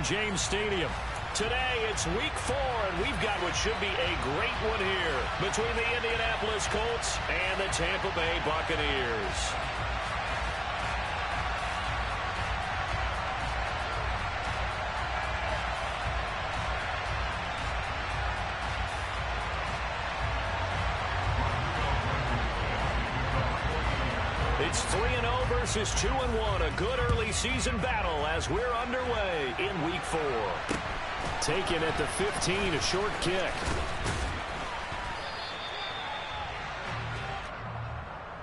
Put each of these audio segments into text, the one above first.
Raymond James Stadium. Today, it's week 4, and we've got what should be a great one here between the Indianapolis Colts and the Tampa Bay Buccaneers. It's 3-0 versus 2-1, a good early season battle as we're underway in week 4. Taken at the 15, a short kick.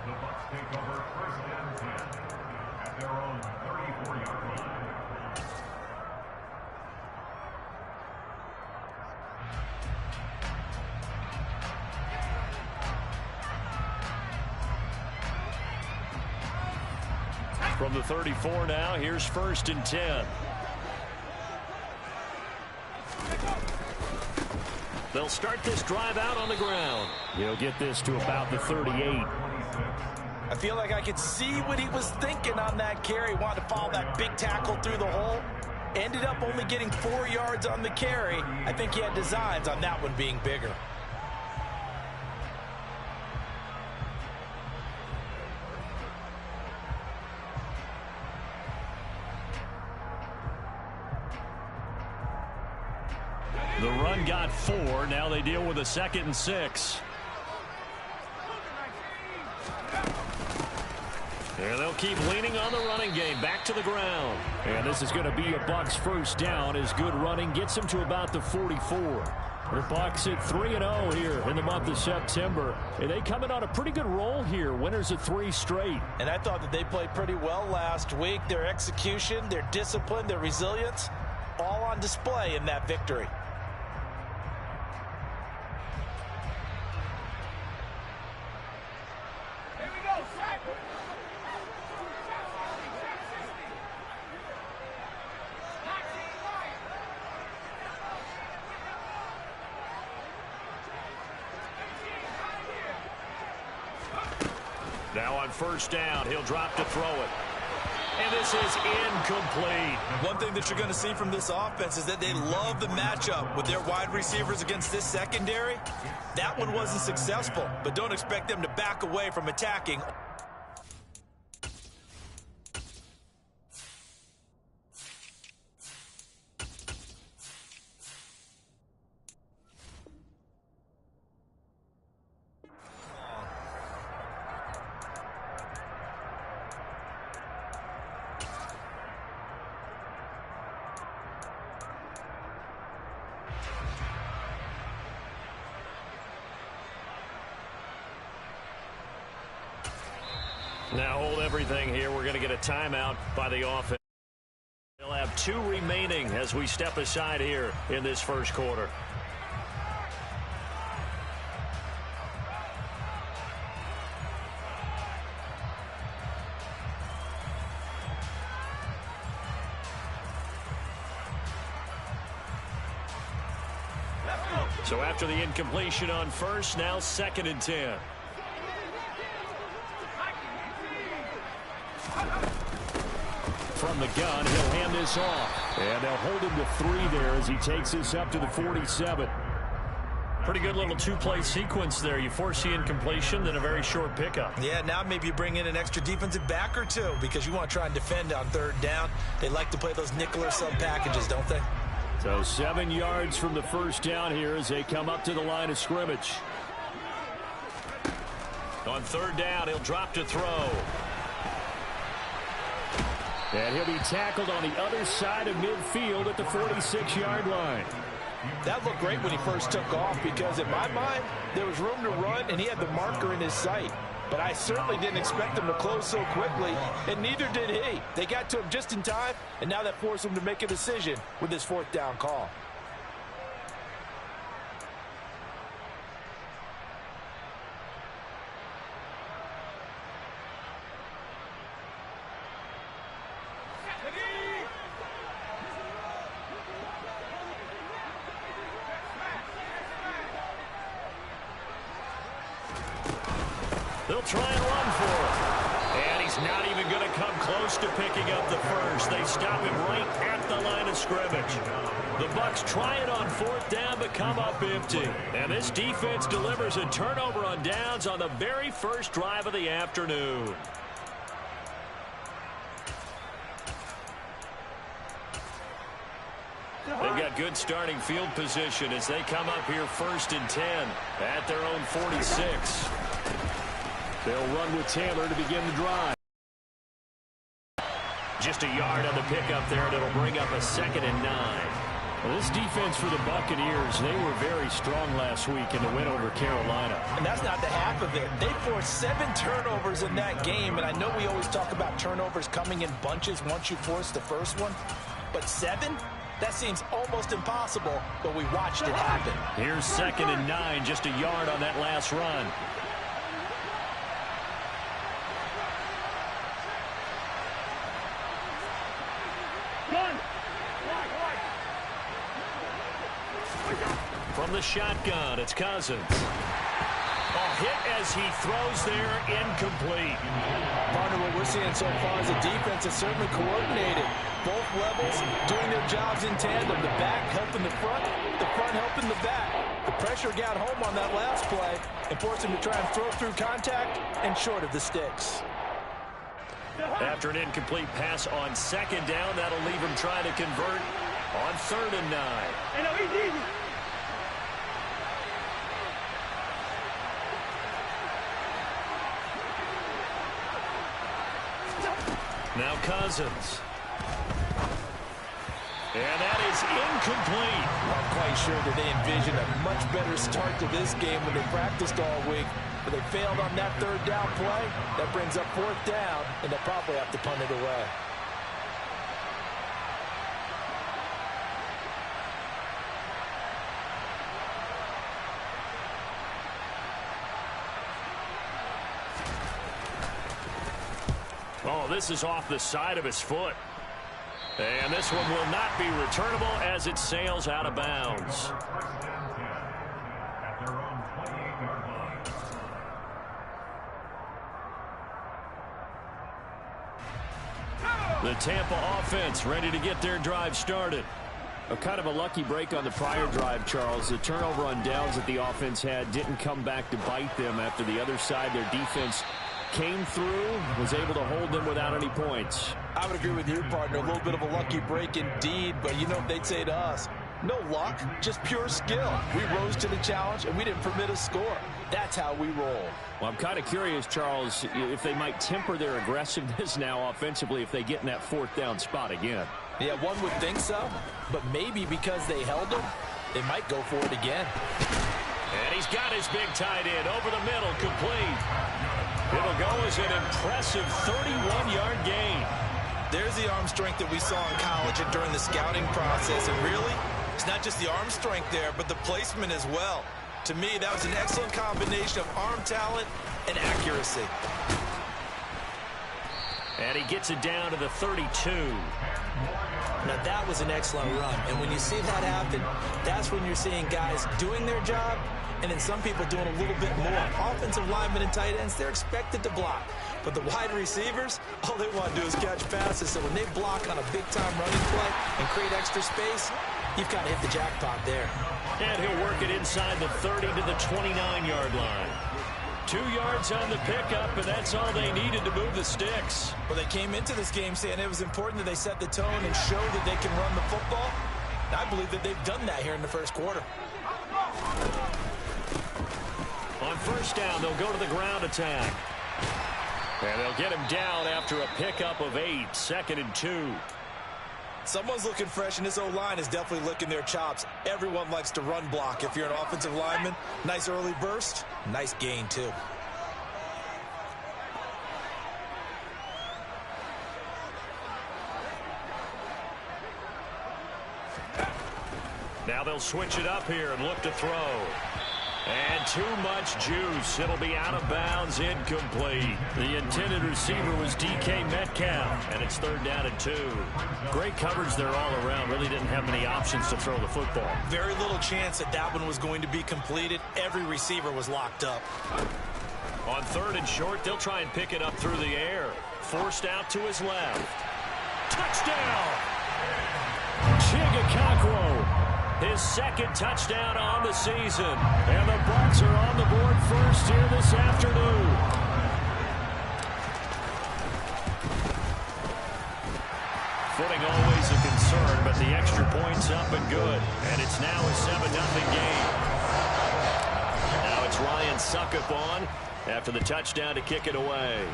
The Bucs take over first and 10 at their own 34-yard line. From the 34 now, here's first and 10. They'll start this drive out on the ground. He'll get this to about the 38. I feel like I could see what he was thinking on that carry. Wanted to follow that big tackle through the hole. Ended up only getting 4 yards on the carry. I think he had designs on that one being bigger. The run got 4. Now they deal with a 2nd and 6. And they'll keep leaning on the running game. Back to the ground. And this is going to be a Bucs first down as good running gets them to about the 44. The Bucs at 3-0 here in the month of September. And they come in on a pretty good roll here. Winners of 3 straight. And I thought that they played pretty well last week. Their execution, their discipline, their resilience, all on display in that victory. Now on first down, he'll drop to throw it. And this is incomplete. One thing that you're going to see from this offense is that they love the matchup with their wide receivers against this secondary. That one wasn't successful, but don't expect them to back away from attacking. Now hold everything here. We're going to get a timeout by the offense. They'll have 2 remaining as we step aside here in this first quarter. So after the incompletion on first, now 2nd and 10. From the gun, he'll hand this off. And they'll hold him to 3 there as he takes this up to the 47. Pretty good little 2-play sequence there. You force the incompletion, then a very short pickup. Yeah, now maybe you bring in an extra defensive back or 2 because you want to try and defend on 3rd down. They like to play those nickel or sub packages, don't they? So 7 yards from the first down here as they come up to the line of scrimmage. On 3rd down, he'll drop to throw. And he'll be tackled on the other side of midfield at the 46-yard line. That looked great when he first took off because in my mind, there was room to run and he had the marker in his sight. But I certainly didn't expect him to close so quickly, and neither did he. They got to him just in time, and now that forced him to make a decision with his 4th down call. They'll try and run for it. And he's not even going to come close to picking up the first. They stop him right at the line of scrimmage. The Bucs try it on 4th down, but come up empty. And this defense delivers a turnover on downs on the very first drive of the afternoon. They've got good starting field position as they come up here 1st and 10 at their own 46. They'll run with Taylor to begin the drive. Just a yard on the pickup there, and it'll bring up a 2nd and 9. Well, this defense for the Buccaneers, they were very strong last week in the win over Carolina. And that's not the half of it. They forced 7 turnovers in that game, and I know we always talk about turnovers coming in bunches once you force the first one, but 7? That seems almost impossible, but we watched it happen. Here's 2nd and 9, just a yard on that last run. From the shotgun, it's Cousins. A hit as he throws there, incomplete. Partner, what we're seeing so far is the defense is certainly coordinated. Both levels doing their jobs in tandem. The back helping the front helping the back. The pressure got home on that last play and forced him to try and throw through contact and short of the sticks. After an incomplete pass on 2nd down, that'll leave him trying to convert on 3rd and 9. Now Cousins. And that is incomplete. I'm quite sure that they envisioned a much better start to this game when they practiced all week. But they failed on that 3rd down play. That brings up 4th down, and they'll probably have to punt it away. Oh, this is off the side of his foot. And this one will not be returnable as it sails out of bounds. At their own 28-yard line. The Tampa offense ready to get their drive started. A kind of a lucky break on the prior drive, Charles. The turnover on downs that the offense had didn't come back to bite them after the other side. Their defense came through, was able to hold them without any points. I would agree with you, partner. A little bit of a lucky break indeed, but you know what they'd say to us? No luck, just pure skill. We rose to the challenge, and we didn't permit a score. That's how we roll. Well, I'm kind of curious, Charles, if they might temper their aggressiveness now offensively if they get in that 4th down spot again. Yeah, one would think so, but maybe because they held them, they might go for it again. And he's got his big tight end over the middle, complete. It'll go as an impressive 31-yard gain. There's the arm strength that we saw in college and during the scouting process. And really, it's not just the arm strength there, but the placement as well. To me, that was an excellent combination of arm talent and accuracy. And he gets it down to the 32. Now, that was an excellent run. And when you see that happen, that's when you're seeing guys doing their job and then some people doing a little bit more. Offensive linemen and tight ends, they're expected to block. But the wide receivers, all they want to do is catch passes. So when they block on a big-time running play and create extra space, you've got to hit the jackpot there. And he'll work it inside the 30 to the 29-yard line. 2 yards on the pickup, and that's all they needed to move the sticks. Well, they came into this game saying it was important that they set the tone and show that they can run the football. I believe that they've done that here in the first quarter. On 1st down, they'll go to the ground attack. And they'll get him down after a pickup of 8, 2nd and 2. Someone's looking fresh, and this O-line is definitely licking their chops. Everyone likes to run block. If you're an offensive lineman, nice early burst, nice gain, too. Now they'll switch it up here and look to throw. And too much juice. It'll be out of bounds, incomplete. The intended receiver was DK Metcalf, and it's 3rd down and 2. Great coverage there all around. Really didn't have many options to throw the football. Very little chance that that one was going to be completed. Every receiver was locked up. On 3rd and short, they'll try and pick it up through the air. forced out to his left. Touchdown! Chigakakwo, his second touchdown on the season. And the Bucs are on the board first here this afternoon. Footing always a concern, but the extra point's up and good. And it's now a 7-0 game. Now it's Ryan Suckup on after the touchdown to kick it away.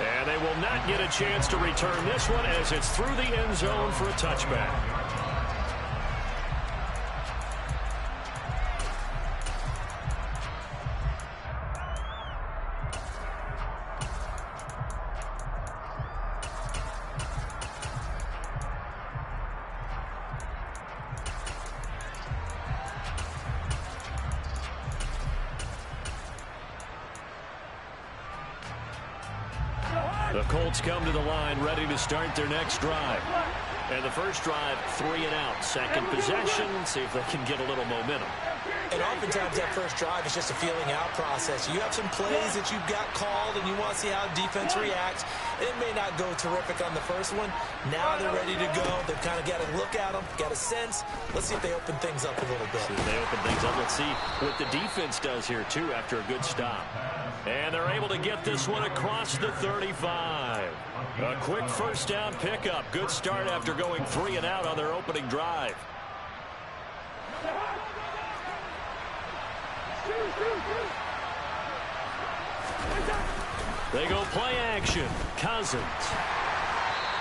And they will not get a chance to return this one as it's through the end zone for a touchback. The Colts come to the line ready to start their next drive. And the first drive, 3 and out. Second possession, see if they can get a little momentum. And oftentimes that first drive is just a feeling out process. You have some plays that you've got called and you want to see how defense reacts. It may not go terrific on the first one. Now they're ready to go. They've kind of got to look at them, got a sense. Let's see if they open things up a little bit. See if they open things up. Let's see what the defense does here, too, after a good stop. And they're able to get this one across the 35. A quick first down pickup. Good start after going 3 and out on their opening drive. They go play action. Cousins.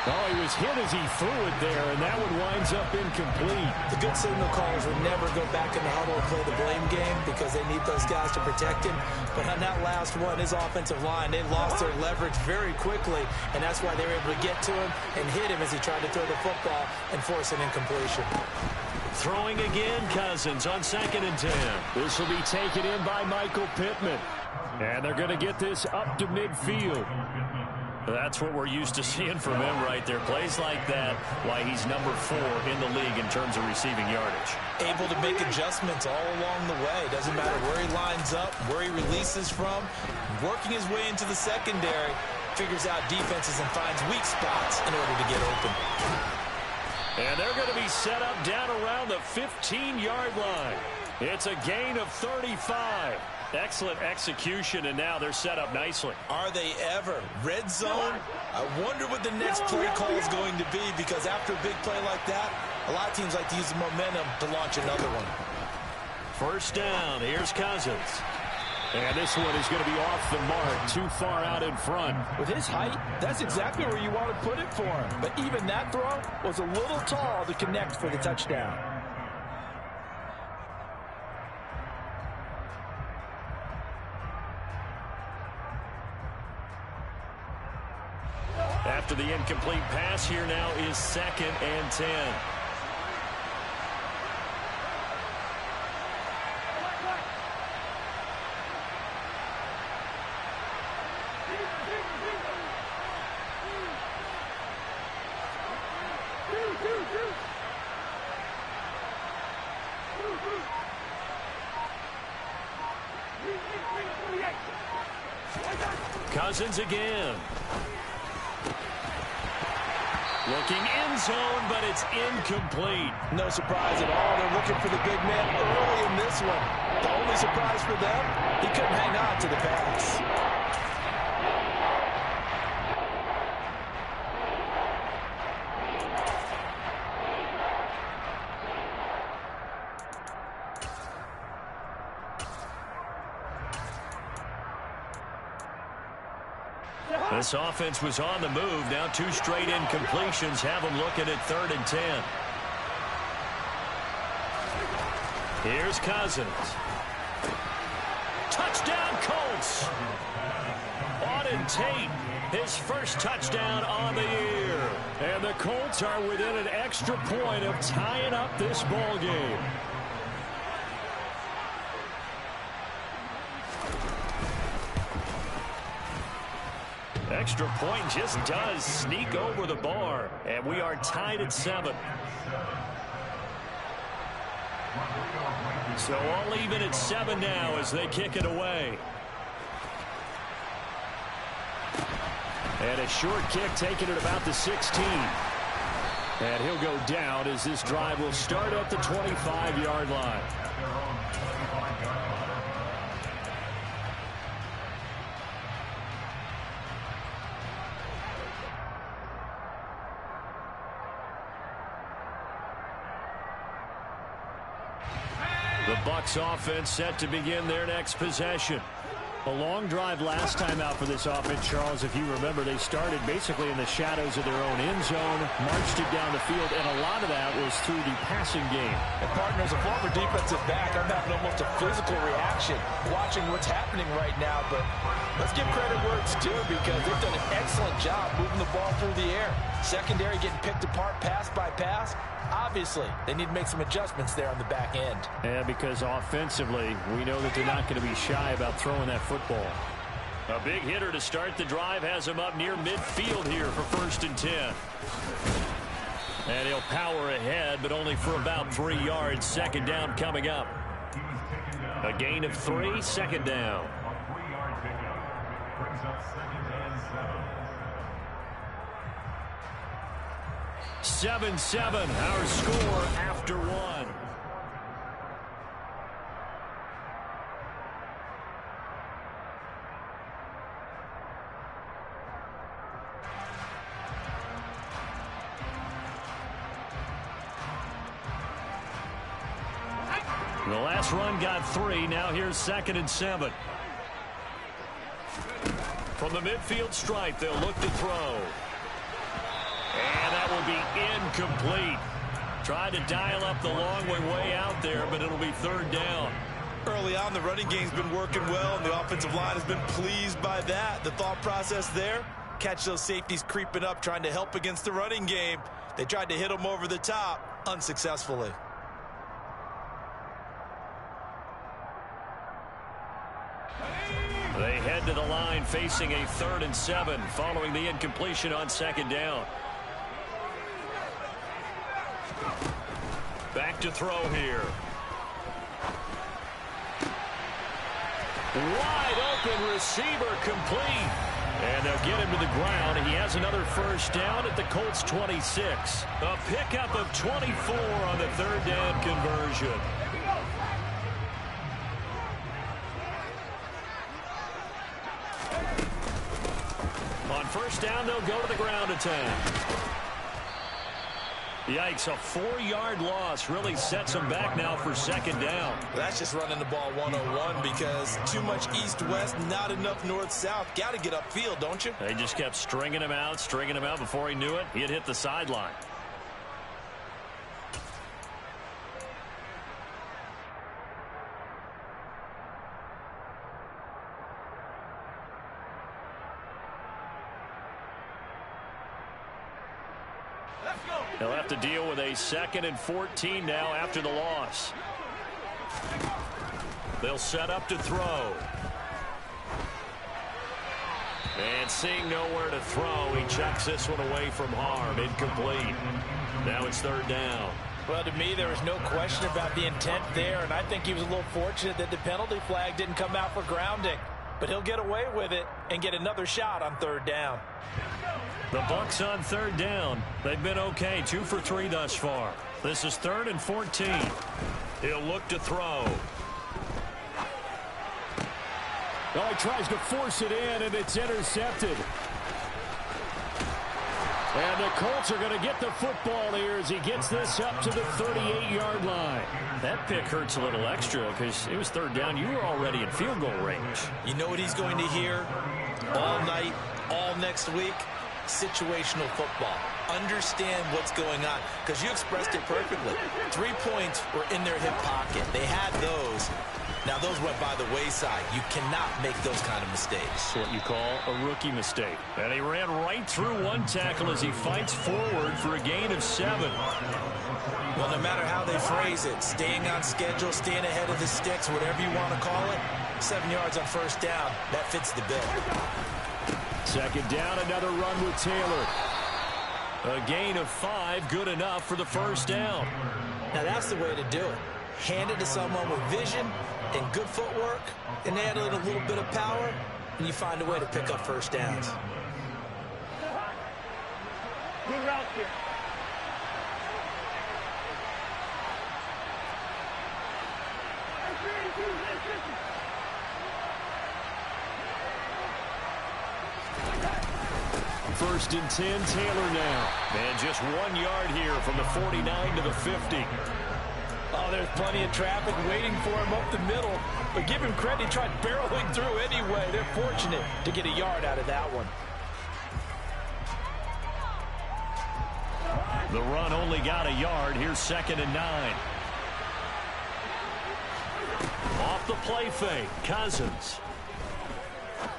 Oh, he was hit as he threw it there, and that one winds up incomplete. The good signal callers would never go back in the huddle and play the blame game because they need those guys to protect him. But on that last one, his offensive line, they lost their leverage very quickly, and that's why they were able to get to him and hit him as he tried to throw the football and force an incompletion. Throwing again, Cousins on 2nd and 10. This will be taken in by Michael Pittman. And they're going to get this up to midfield. That's what we're used to seeing from him right there. Plays like that, why he's number 4 in the league in terms of receiving yardage. Able to make adjustments all along the way. Doesn't matter where he lines up, where he releases from. Working his way into the secondary, figures out defenses and finds weak spots in order to get open. And they're going to be set up down around the 15-yard line. It's a gain of 35. Excellent execution, and now they're set up nicely. Are they ever? Red zone? I wonder what the next play call is going to be, because after a big play like that, a lot of teams like to use the momentum to launch another one. First down. Here's Cousins. And this one is going to be off the mark, too far out in front. With his height, that's exactly where you want to put it for him. But even that throw was a little tall to connect for the touchdown. After the incomplete pass, here now is 2nd and 10. Cousins again. Looking end zone, but it's incomplete. No surprise at all. They're looking for the big man early in this one. The only surprise for them, he couldn't hang on to the pass. This offense was on the move. Now 2 straight incompletions have them looking at 3rd and 10. Here's Cousins. Touchdown, Colts. Auden Tate, his first touchdown on the year. And the Colts are within an extra point of tying up this ball game. Extra point just does sneak over the bar, and we are tied at 7. So all even at 7 now as they kick it away. And a short kick taken at about the 16. And he'll go down as this drive will start at the 25-yard line. The Bucs offense set to begin their next possession. A long drive last time out for this offense, Charles. If you remember, they started basically in the shadows of their own end zone, marched it down the field, and a lot of that was through the passing game. And partner, as a former defensive back, I'm having almost a physical reaction watching what's happening right now. But let's give credit where it's due, because they've done an excellent job moving the ball through the air. Secondary getting picked apart pass by pass. Obviously, they need to make some adjustments there on the back end. Yeah, because offensively, we know that they're not going to be shy about throwing that football. A big hitter to start the drive has him up near midfield here for 1st and 10. And he'll power ahead, but only for about 3 yards. 2nd down coming up. A gain of 3, 2nd down. A 3-yard pickup brings up 2nd and 7. 7-7, our score after 1. The last run got 3. Now here's 2nd and 7. From the midfield stripe, they'll look to throw. And that will be incomplete. Tried to dial up the long way out there, but it'll be 3rd down. Early on, the running game's been working well, and the offensive line has been pleased by that. The thought process there, catch those safeties creeping up, trying to help against the running game. They tried to hit them over the top, unsuccessfully. They head to the line facing a 3rd and 7 following the incompletion on 2nd down. Back to throw here. Wide open receiver complete. And they'll get him to the ground. He has another 1st down at the Colts 26. A pickup of 24 on the 3rd down conversion. On 1st down, they'll go to the ground attack. Yikes, a 4-yard loss really sets them back now for 2nd down. That's just running the ball 101, because too much east-west, not enough north-south. Got to get upfield, don't you? They just kept stringing him out. Before he knew it, he had hit the sideline. They'll have to deal with a 2nd and 14 now after the loss. They'll set up to throw. And seeing nowhere to throw, he chucks this one away from harm. Incomplete. Now it's 3rd down. Well, to me, there was no question about the intent there, and I think he was a little fortunate that the penalty flag didn't come out for grounding. But he'll get away with it and get another shot on 3rd down. The Bucs on 3rd down. They've been okay, 2 for 3 thus far. This is 3rd and 14. He'll look to throw. Oh, he tries to force it in, and it's intercepted. And the Colts are going to get the football here as he gets this up to the 38-yard line. That pick hurts a little extra because it was 3rd down. You were already in field goal range. You know what he's going to hear all night, all next week? Situational football. Understand what's going on, because you expressed it perfectly. 3 points were in their hip pocket. They had those. Now, those went by the wayside. You cannot make those kind of mistakes. What you call a rookie mistake. And he ran right through one tackle as he fights forward for a gain of 7. Well, no matter how they phrase it, staying on schedule, staying ahead of the sticks, whatever you want to call it, 7 yards on 1st down, that fits the bill. 2nd down, another run with Taylor. A gain of 5, good enough for the 1st down. Now, that's the way to do it. Hand it to someone with vision and good footwork, and add a little bit of power, and you find a way to pick up 1st downs. Good route here. First and 10, Taylor now. And just 1 yard here from the 49 to the 50. Oh, there's plenty of traffic waiting for him up the middle. But give him credit, he tried barreling through anyway. They're fortunate to get a yard out of that one. The run only got a yard. Here's 2nd and 9. Off the play fake, Cousins.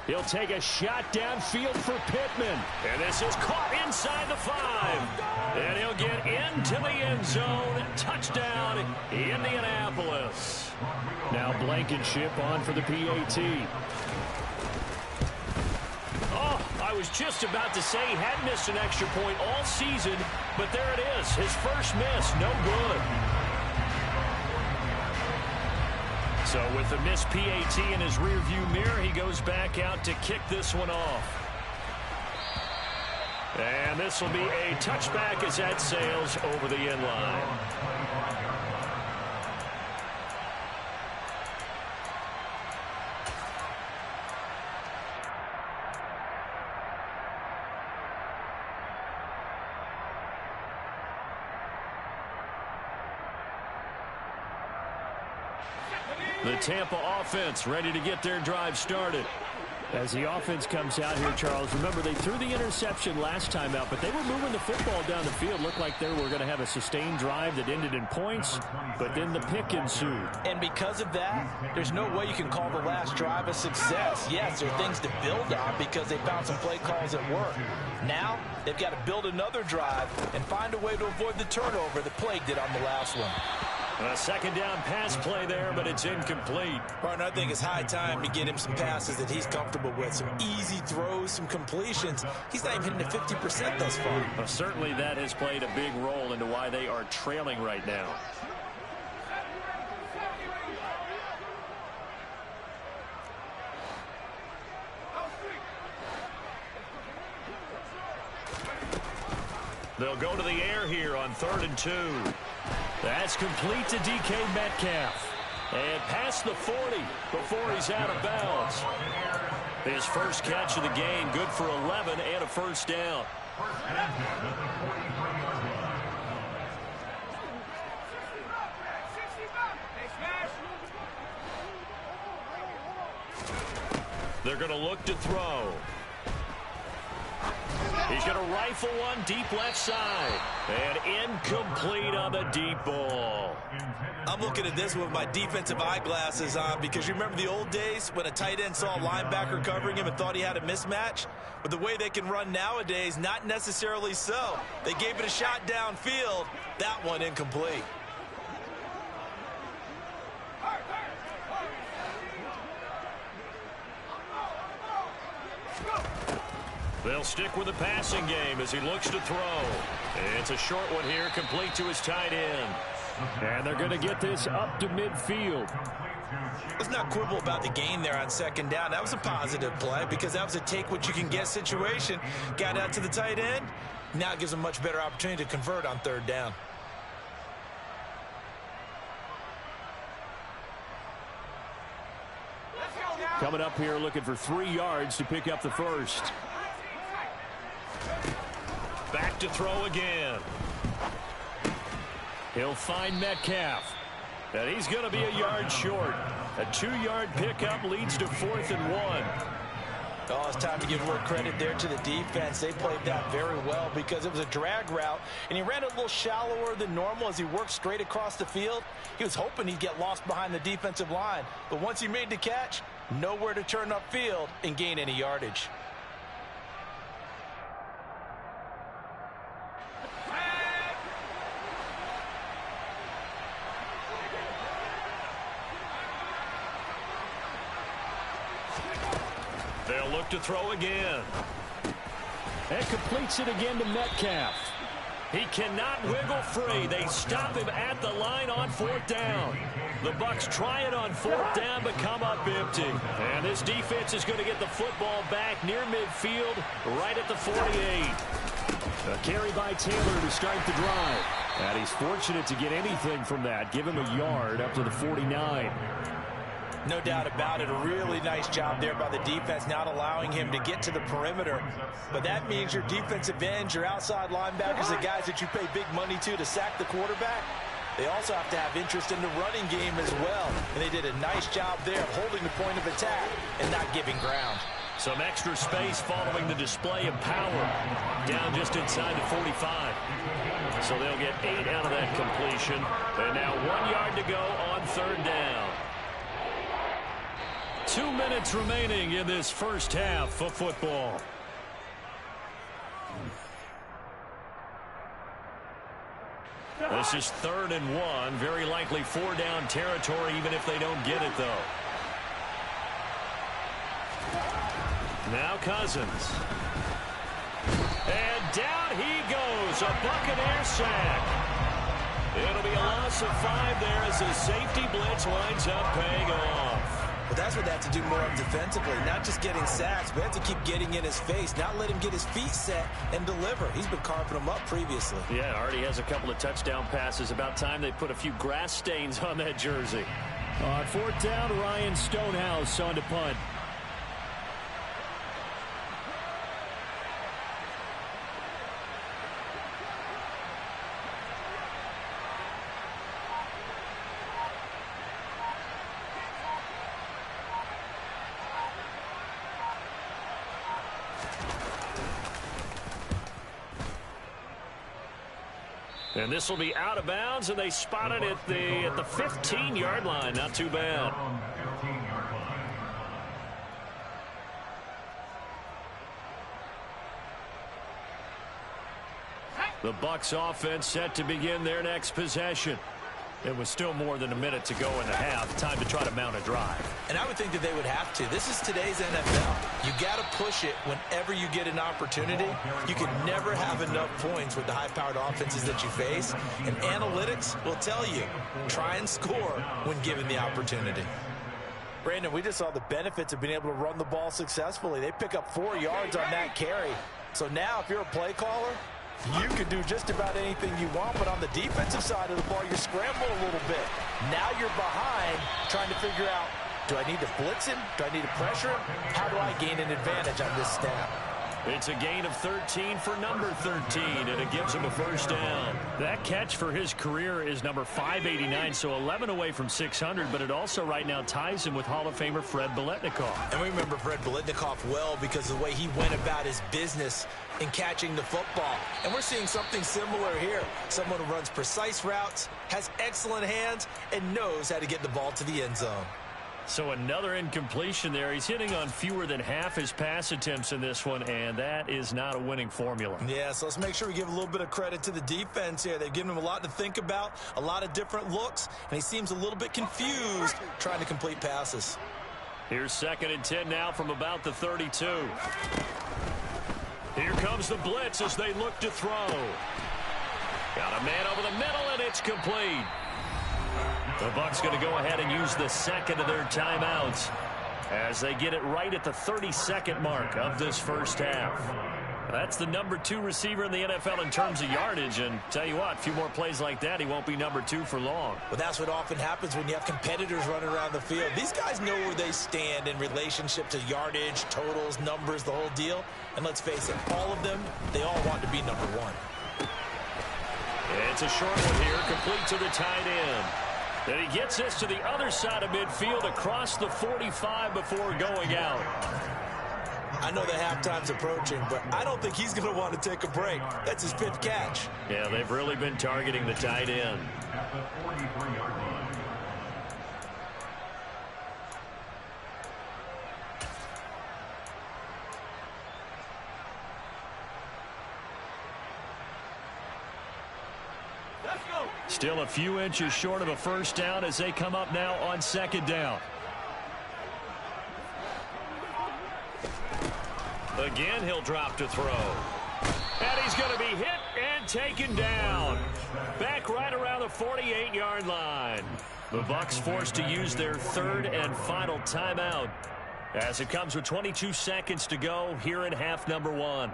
He'll take a shot downfield for Pittman. And this is caught inside the 5. And he'll get into the end zone. Touchdown, Indianapolis. Now Blankenship on for the PAT. Oh, I was just about to say he had missed an extra point all season, but there it is. His first miss, no good. So with the missed PAT in his rearview mirror, he goes back out to kick this one off. And this will be a touchback as that sails over the end line. The Tampa offense ready to get their drive started. As the offense comes out here, Charles, remember they threw the interception last time out, but they were moving the football down the field. Looked like they were going to have a sustained drive that ended in points, but then the pick ensued. And because of that, there's no way you can call the last drive a success. Yes, there are things to build on because they found some play calls at work. Now, they've got to build another drive and find a way to avoid the turnover that plagued it on the last one. A second down pass play there, but it's incomplete. Partner, I think it's high time to get him some passes that he's comfortable with. Some easy throws, some completions. He's not even hitting the 50% thus far. Well, certainly that has played a big role into why they are trailing right now. They'll go to the air here on 3rd and 2. That's complete to DK Metcalf. And past the 40 before he's out of bounds. His first catch of the game, good for 11 and a first down. They're going to look to throw. He's going to rifle one deep left side. And incomplete on the deep ball. I'm looking at this with my defensive eyeglasses on because you remember the old days when a tight end saw a linebacker covering him and thought he had a mismatch? But the way they can run nowadays, not necessarily so. They gave it a shot downfield. That one incomplete. They'll stick with the passing game as he looks to throw. It's a short one here, complete to his tight end. And they're going to get this up to midfield. Let's not quibble about the gain there on second down. That was a positive play because that was a take-what-you-can-get situation. Got out to the tight end. Now it gives them a much better opportunity to convert on 3rd down. Coming up here looking for 3 yards to pick up the first. Back to throw again. He'll find Metcalf. And he's going to be a yard short. A 2-yard pickup leads to 4th and 1. Oh, it's time to give more credit there to the defense. They played that very well because it was a drag route, and he ran a little shallower than normal as he worked straight across the field. He was hoping he'd get lost behind the defensive line, but once he made the catch, nowhere to turn upfield and gain any yardage. They'll look to throw again. And completes it again to Metcalf. He cannot wiggle free. They stop him at the line on 4th down. The Bucs try it on 4th down, but come up empty. And this defense is going to get the football back near midfield, right at the 48. A carry by Taylor to start the drive. And he's fortunate to get anything from that. Give him a yard up to the 49. No doubt about it. A really nice job there by the defense, not allowing him to get to the perimeter. But that means your defensive ends, your outside linebackers, the guys that you pay big money to sack the quarterback, they also have to have interest in the running game as well. And they did a nice job there of holding the point of attack and not giving ground. Some extra space following the display of power. Down just inside the 45. So they'll get 8 out of that completion. And now 1 yard to go on third down. 2 minutes remaining in this first half of football. This is 3rd and 1. Very likely 4-down territory, even if they don't get it, though. Now Cousins. And down he goes. A Buccaneer sack. It'll be a loss of 5 there as the safety blitz winds up paying off. But that's what they have to do more of defensively. Not just getting sacks, but have to keep getting in his face. Not let him get his feet set and deliver. He's been carving them up previously. Yeah, already has a couple of touchdown passes. About time they put a few grass stains on that jersey. On 4th down, Ryan Stonehouse on to punt. And this will be out of bounds, and they spot it at the 15-yard line. Not too bad. The Bucs offense set to begin their next possession. It was still more than a minute to go in the half. Time to try to mount a drive. And I would think that they would have to. This is today's NFL. You got to push it whenever you get an opportunity. You can never have enough points with the high-powered offenses that you face. And analytics will tell you, try and score when given the opportunity. Brandon, we just saw the benefits of being able to run the ball successfully. They pick up 4 yards on that carry. So now if you're a play caller, you can do just about anything you want, but on the defensive side of the ball, you're scrambling a little bit. Now you're behind, trying to figure out, do I need to blitz him? Do I need to pressure him? How do I gain an advantage on this snap? It's a gain of 13 for number 13, and it gives him a first down. That catch for his career is number 589, so 11 away from 600, but it also right now ties him with Hall of Famer Fred Biletnikoff. And we remember Fred Biletnikoff well because of the way he went about his business in catching the football. And we're seeing something similar here. Someone who runs precise routes, has excellent hands, and knows how to get the ball to the end zone. So another incompletion there. He's hitting on fewer than half his pass attempts in this one, and that is not a winning formula. Yeah, so let's make sure we give a little bit of credit to the defense here. They've given him a lot to think about, a lot of different looks, and he seems a little bit confused trying to complete passes. Here's 2nd and 10 now from about the 32. Here comes the blitz as they look to throw. Got a man over the middle, and it's complete. The Bucs going to go ahead and use the second of their timeouts as they get it right at the 32nd mark of this first half. That's the number 2 receiver in the NFL in terms of yardage, and tell you what, a few more plays like that, he won't be number 2 for long. Well, that's what often happens when you have competitors running around the field. These guys know where they stand in relationship to yardage, totals, numbers, the whole deal. And let's face it, all of them, they all want to be number 1. It's a short one here, complete to the tight end. And he gets this to the other side of midfield across the 45 before going out. I know that halftime's approaching, but I don't think he's going to want to take a break. That's his 5th catch. Yeah, they've really been targeting the tight end. At the 43-yard line. Still a few inches short of a first down as they come up now on 2nd down. Again, he'll drop to throw. And he's going to be hit and taken down. Back right around the 48-yard line. The Bucs forced to use their 3rd and final timeout as it comes with 22 seconds to go here in half number 1.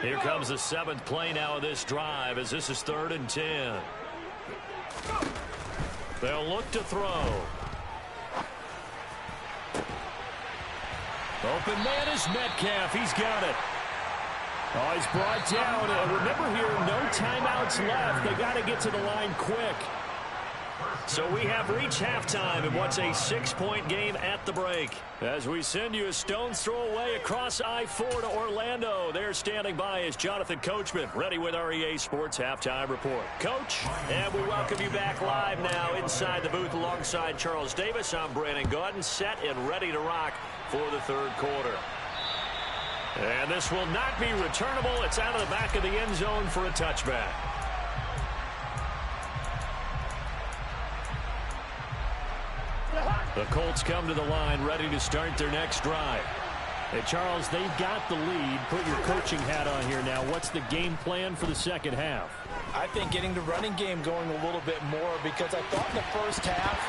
Here comes the 7th play now of this drive as this is 3rd and 10. They'll look to throw. Open man is Metcalf. He's got it. Oh, he's brought down. And remember here, no timeouts left. They got to get to the line quick. So we have reached halftime in what's a 6-point game at the break. As we send you a stone's throw away across I-4 to Orlando. There standing by is Jonathan Coachman, ready with our EA Sports Halftime Report. Coach, and we welcome you back live now inside the booth alongside Charles Davis. I'm Brandon Gaudin, set and ready to rock for the 3rd quarter. And this will not be returnable. It's out of the back of the end zone for a touchback. The Colts come to the line ready to start their next drive. Hey, Charles, they've got the lead. Put your coaching hat on here now. What's the game plan for the second half? I think getting the running game going a little bit more, because I thought in the first half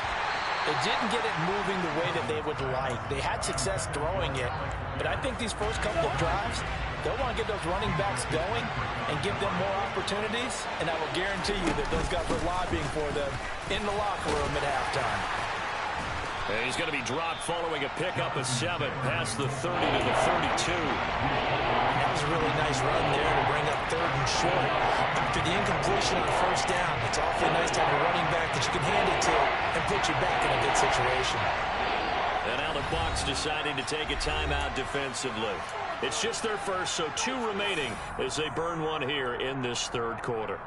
they didn't get it moving the way that they would like. They had success throwing it, but I think these first couple of drives, they'll want to get those running backs going and give them more opportunities, and I will guarantee you that those guys were lobbying for them in the locker room at halftime. And he's going to be dropped following a pickup of 7 past the 30 to the 32. That was a really nice run there to bring up 3rd and short. After the incompletion on 1st down, it's awfully nice to have a running back that you can hand it to and put you back in a good situation. And now the Bucs deciding to take a timeout defensively. It's just their first, so 2 remaining as they burn one here in this 3rd quarter.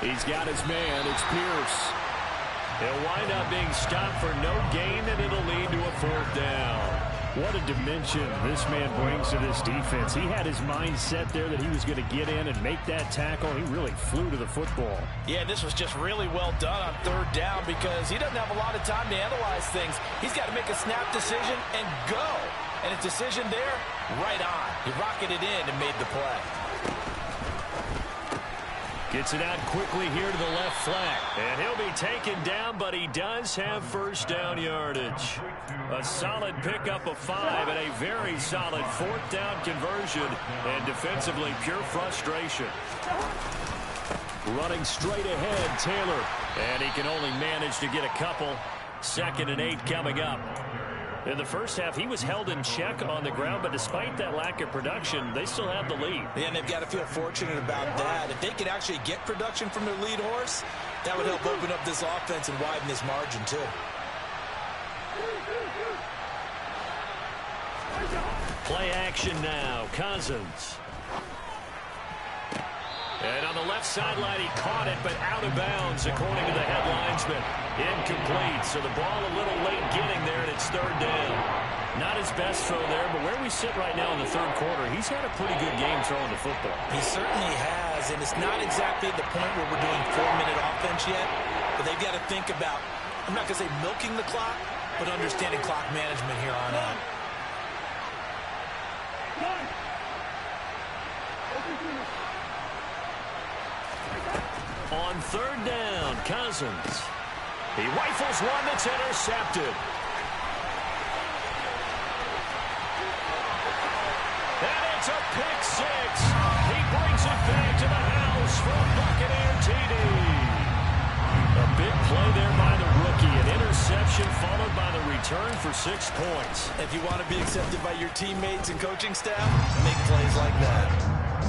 He's got his man. It's Pierce. He'll wind up being stopped for no gain, and it'll lead to a 4th down. What a dimension this man brings to this defense. He had his mind set there that he was going to get in and make that tackle. He really flew to the football. Yeah, this was just really well done on 3rd down because he doesn't have a lot of time to analyze things. He's got to make a snap decision and go. And his decision there, right on. He rocketed in and made the play. Gets it out quickly here to the left flat. And he'll be taken down, but he does have 1st down yardage. A solid pickup of 5 and a very solid 4th down conversion. And defensively, pure frustration. Running straight ahead, Taylor. And he can only manage to get a couple. 2nd and 8 coming up. In the first half, he was held in check on the ground, but despite that lack of production, they still have the lead. And they've got to feel fortunate about that. If they could actually get production from their lead horse, that would help open up this offense and widen this margin, too. Play action now. Cousins. And on the left sideline, he caught it, but out of bounds, according to the headlinesman. Incomplete, so the ball a little late getting there, and it's 3rd down. Not his best throw there, but where we sit right now in the 3rd quarter, he's had a pretty good game throwing the football. He certainly has, and it's not exactly the point where we're doing 4-minute offense yet, but they've got to think about, I'm not going to say milking the clock, but understanding clock management here on out. On 3rd down, Cousins. He rifles one that's intercepted. And it's a pick 6. He brings it back to the house for a Buccaneer TD. A big play there by the rookie. An interception followed by the return for 6 points. If you want to be accepted by your teammates and coaching staff, make plays like that.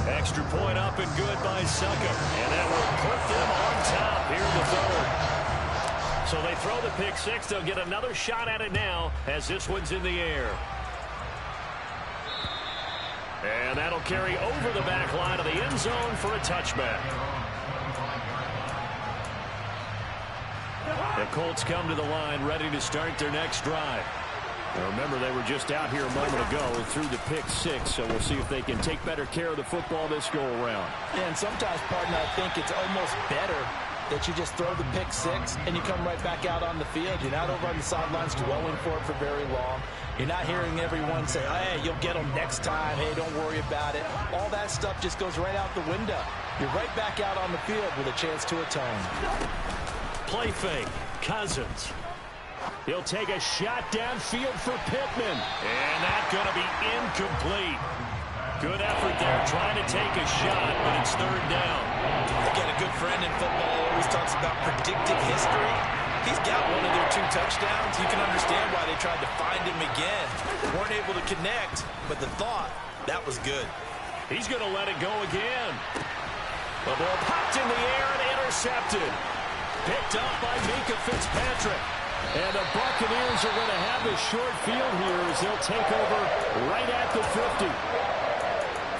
Extra point up and good by Suckup. And that will put them on top here in the 3rd. So they throw the pick 6. They'll get another shot at it now as this one's in the air. And that'll carry over the back line of the end zone for a touchback. The Colts come to the line ready to start their next drive. Now remember, they were just out here a moment ago through the pick 6, so we'll see if they can take better care of the football this go-around. And sometimes, partner, I think it's almost better that you just throw the pick 6 and you come right back out on the field. You're not over on the sidelines dwelling for it for very long. You're not hearing everyone say, hey, you'll get them next time. Hey, don't worry about it. All that stuff just goes right out the window. You're right back out on the field with a chance to atone. Play fake. Cousins. He'll take a shot downfield for Pittman. And that's going to be incomplete. Good effort there trying to take a shot, but it's third down. Again, a good friend in football always talks about predictive history. He's got one of their 2 touchdowns. You can understand why they tried to find him again. Weren't able to connect, but the thought, that was good. He's going to let it go again. The ball popped in the air and intercepted. Picked up by Minkah Fitzpatrick. And the Buccaneers are going to have a short field here as they'll take over right at the 50.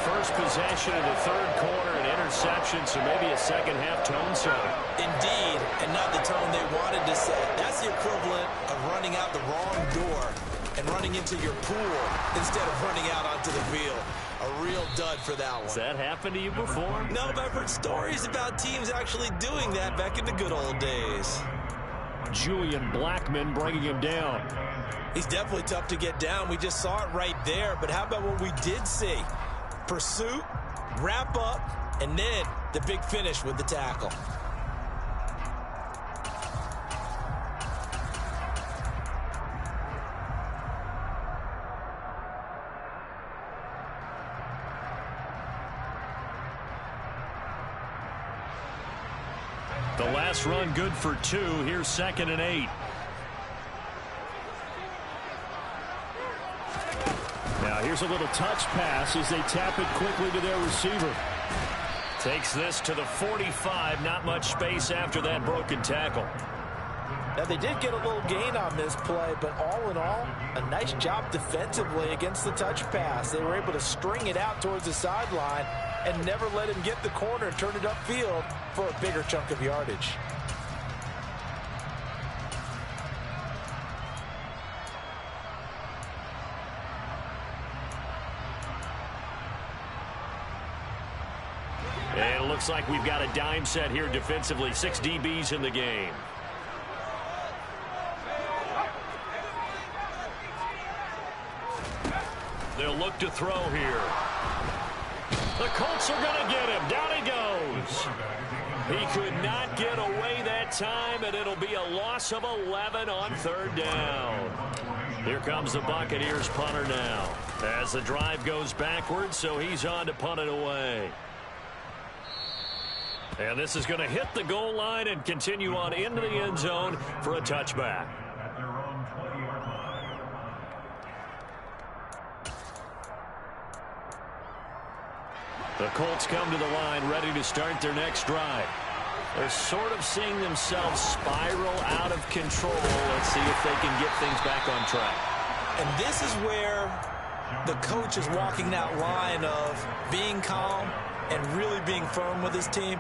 First possession of the third quarter, an interception, so maybe a second-half tone setter. Indeed, and not the tone they wanted to set. That's the equivalent of running out the wrong door and running into your pool instead of running out onto the field. A real dud for that one. Has that happened to you before? No, but I've heard stories about teams actually doing that back in the good old days. Julian Blackman bringing him down. He's definitely tough to get down. We just saw it right there, but how about what we did see? Pursuit, wrap up, and then the big finish with the tackle. The last run good for 2. Here's 2nd and 8. Now here's a little touch pass as they tap it quickly to their receiver. Takes this to the 45. Not much space after that broken tackle. Now, they did get a little gain on this play, but all in all, a nice job defensively against the touch pass. They were able to string it out towards the sideline and never let him get the corner and turn it upfield for a bigger chunk of yardage. And it looks like we've got a dime set here defensively. 6 DBs in the game. They'll look to throw here. The Colts are going to get him. Down he goes. He could not get away that time, and it'll be a loss of 11 on third down. Here comes the Buccaneers punter now. As the drive goes backwards, so he's on to punt it away. And this is going to hit the goal line and continue on into the end zone for a touchback. At their own 20-yard line. The Colts come to the line ready to start their next drive. They're sort of seeing themselves spiral out of control. Let's see if they can get things back on track. And this is where the coach is walking that line of being calm and really being firm with his team.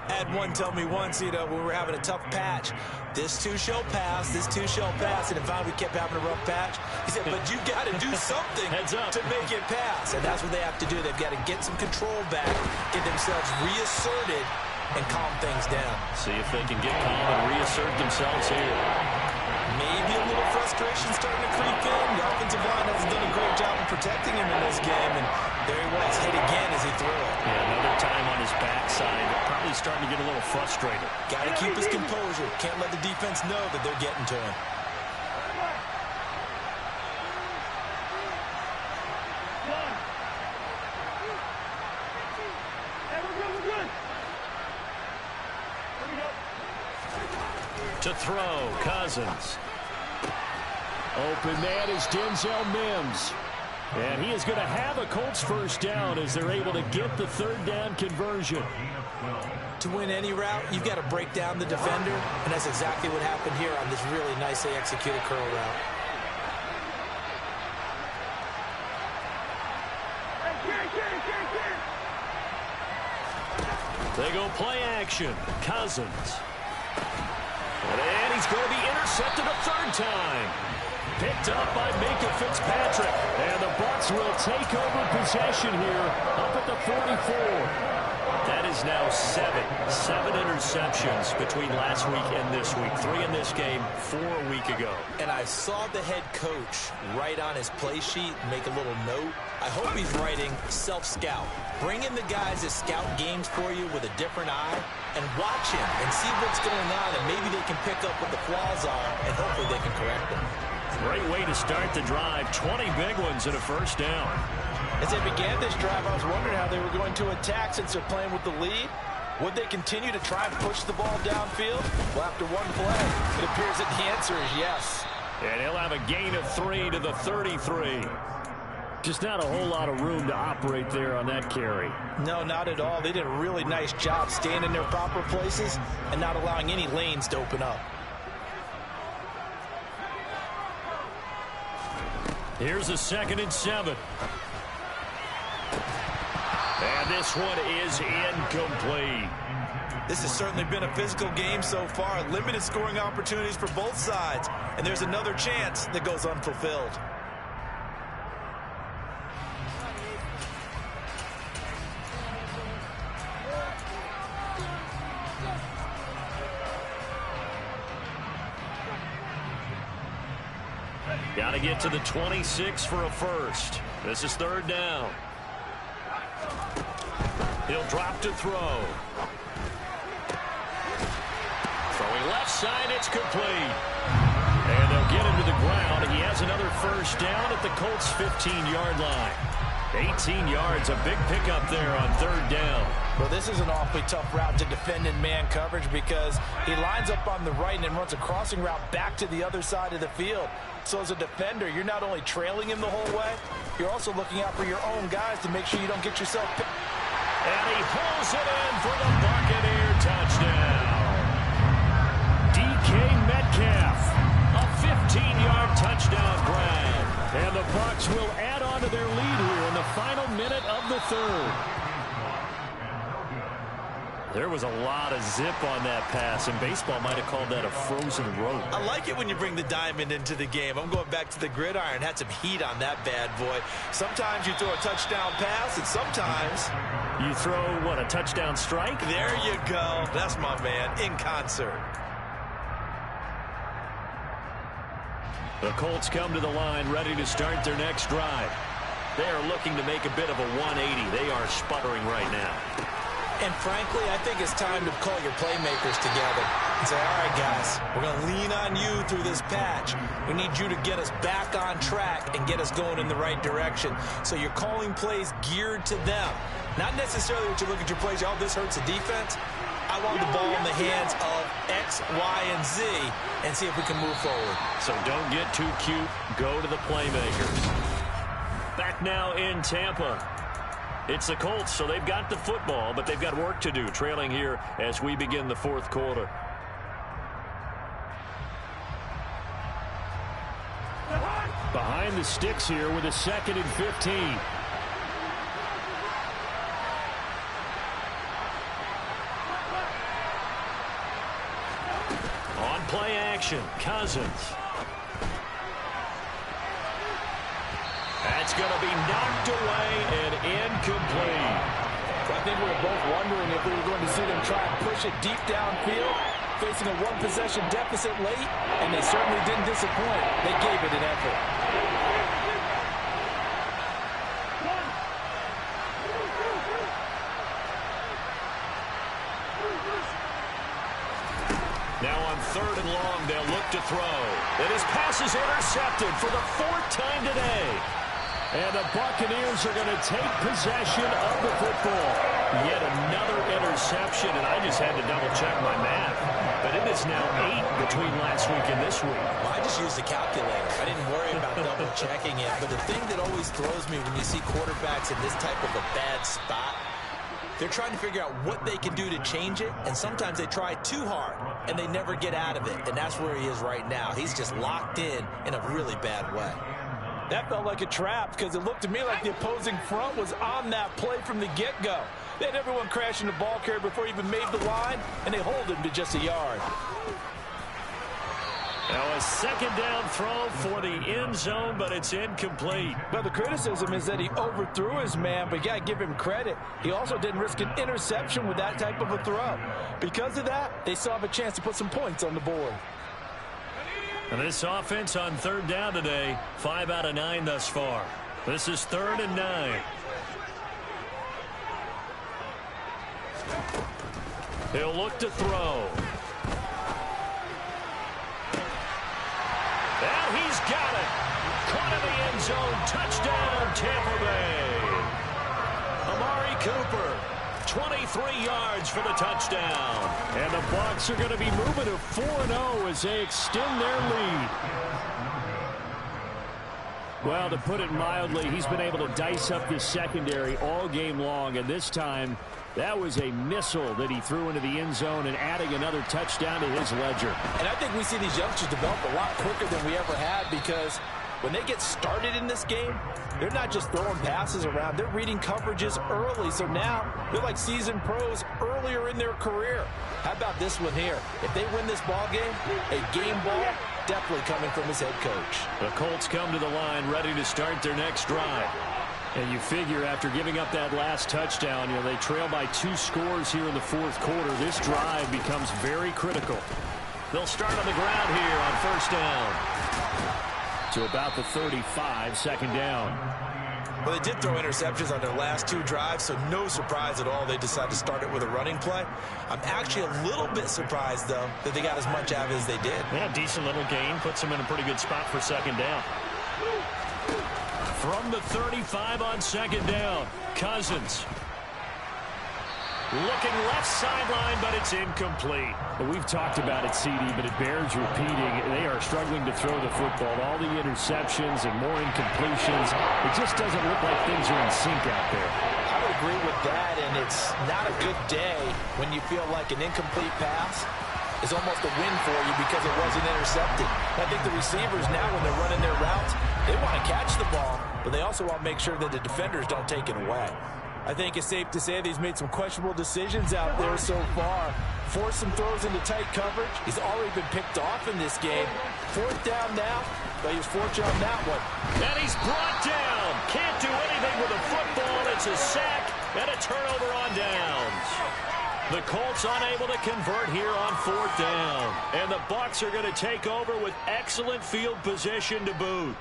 I had one tell me once, when we were having a tough patch, this too shall pass, this too shall pass, and if we kept having a rough patch, he said, but you got to do something to make it pass, and that's what they have to do. They've got to get some control back, get themselves reasserted, and calm things down. See if they can get calm and reassert themselves here. Maybe a little frustration starting to creep in. The offensive line hasn't done a great job of protecting him in this game, and there he was, hit again as he threw it. Yeah, another time on his backside, probably starting to get a little frustrated. Got to keep his composure. Can't let the defense know that they're getting to him. To throw, Cousins. Open man is Denzel Mims. And he is going to have a Colts first down as they're able to get the third down conversion. To win any route, you've got to break down the defender, and that's exactly what happened here on this really nicely executed curl route. They go play action. Cousins. And he's going to be intercepted a third time. Picked up by Minkah Fitzpatrick. And the Bucs will take over possession here up at the 44. That is now 7 interceptions between last week and this week. 3 in this game, 4 a week ago. And I saw the head coach write on his play sheet, make a little note. I hope he's writing self-scout. Bring in the guys that scout games for you with a different eye and watch him and see what's going on, and maybe they can pick up what the flaws are, and hopefully they can correct them. Great way to start the drive. 20 big ones and a first down. As they began this drive, I was wondering how they were going to attack since they're playing with the lead. Would they continue to try and push the ball downfield? Well, after one play, it appears that the answer is yes. And he'll have a gain of 3 to the 33. Just not a whole lot of room to operate there on that carry. No, not at all. They did a really nice job staying in their proper places and not allowing any lanes to open up. Here's a 2nd and 7. And this one is incomplete. This has certainly been a physical game so far. Limited scoring opportunities for both sides. And there's another chance that goes unfulfilled. Got to get to the 26 for a first. This is 3rd down. He'll drop to throw. Throwing left side, it's complete. And they'll get him to the ground. He has another first down at the Colts' 15-yard line. 18 yards, a big pickup there on 3rd down. Well, this is an awfully tough route to defend in man coverage because he lines up on the right and then runs a crossing route back to the other side of the field. So as a defender, you're not only trailing him the whole way, you're also looking out for your own guys to make sure you don't get yourself picked. And he pulls it in for the Buccaneer touchdown. DK Metcalf, a 15-yard touchdown grab. And the Bucs will add on to their lead here in the final minute of the 3rd. There was a lot of zip on that pass, and baseball might have called that a frozen rope. I like it when you bring the diamond into the game. I'm going back to the gridiron. Had some heat on that bad boy. Sometimes you throw a touchdown pass, and sometimes you throw, what, a touchdown strike? There you go. That's my man, in concert. The Colts come to the line ready to start their next drive. They are looking to make a bit of a 180. They are sputtering right now. And frankly, I think it's time to call your playmakers together and say, all right, guys, we're going to lean on you through this patch. We need you to get us back on track and get us going in the right direction. So you're calling plays geared to them. Not necessarily what you look at your plays, oh, this hurts the defense. I want the ball in the hands of X, Y, and Z and see if we can move forward. So don't get too cute. Go to the playmakers. Back now in Tampa. It's the Colts, so they've got the football, but they've got work to do, trailing here as we begin the 4th quarter. Behind the sticks here with a 2nd and 15. On play action, Cousins. That's going to be knocked away and incomplete. I think we were both wondering if we were going to see them try and push it deep downfield, facing a one-possession deficit late, and they certainly didn't disappoint. They gave it an effort. Now on 3rd and long, they'll look to throw. And his pass is intercepted for the 4th time today. And the Buccaneers are going to take possession of the football. Yet another interception, and I just had to double-check my math. But it is now 8 between last week and this week. Well, I just used the calculator. I didn't worry about double-checking it. But the thing that always throws me when you see quarterbacks in this type of a bad spot, they're trying to figure out what they can do to change it, and sometimes they try too hard, and they never get out of it. And that's where he is right now. He's just locked in a really bad way. That felt like a trap because it looked to me like the opposing front was on that play from the get-go. They had everyone crashing the ball carrier before he even made the line, and they hold him to just a yard. Now a second down throw for the end zone, but it's incomplete. Well, the criticism is that he overthrew his man, but you got to give him credit. He also didn't risk an interception with that type of a throw. Because of that, they still have a chance to put some points on the board. And this offense on third down today, 5 out of 9 thus far. This is 3rd and 9. He'll look to throw. And he's got it. Caught in the end zone. Touchdown, Tampa Bay. Amari Cooper, 23 yards for the touchdown. And the Bucs are going to be moving to 4-0 as they extend their lead. Well, to put it mildly, he's been able to dice up this secondary all game long, and this time that was a missile that he threw into the end zone and adding another touchdown to his ledger. And I think we see these youngsters develop a lot quicker than we ever had, because when they get started in this game, they're not just throwing passes around. They're reading coverages early. So now they're like seasoned pros earlier in their career. How about this one here? If they win this ball game, a game ball definitely coming from his head coach. The Colts come to the line ready to start their next drive. And you figure after giving up that last touchdown, they trail by 2 scores here in the fourth quarter. This drive becomes very critical. They'll start on the ground here on first down. To about the 35, second down. Well, they did throw interceptions on their last 2 drives, so no surprise at all they decided to start it with a running play. I'm actually a little bit surprised, though, that they got as much out of it as they did. Yeah, decent little gain. Puts them in a pretty good spot for second down. From the 35 on second down, Cousins. Looking left sideline, but it's incomplete. We've talked about it, CD, but it bears repeating. They are struggling to throw the football. All the interceptions and more incompletions. It just doesn't look like things are in sync out there. I would agree with that, and it's not a good day when you feel like an incomplete pass is almost a win for you because it wasn't intercepted. I think the receivers now, when they're running their routes, they want to catch the ball, but they also want to make sure that the defenders don't take it away. I think it's safe to say that he's made some questionable decisions out there so far. Forced some throws into tight coverage. He's already been picked off in this game. Fourth down now, but he was fortunate on that one. And he's brought down. Can't do anything with the football. It's a sack and a turnover on downs. The Colts unable to convert here on fourth down. And the Bucs are going to take over with excellent field position to boot.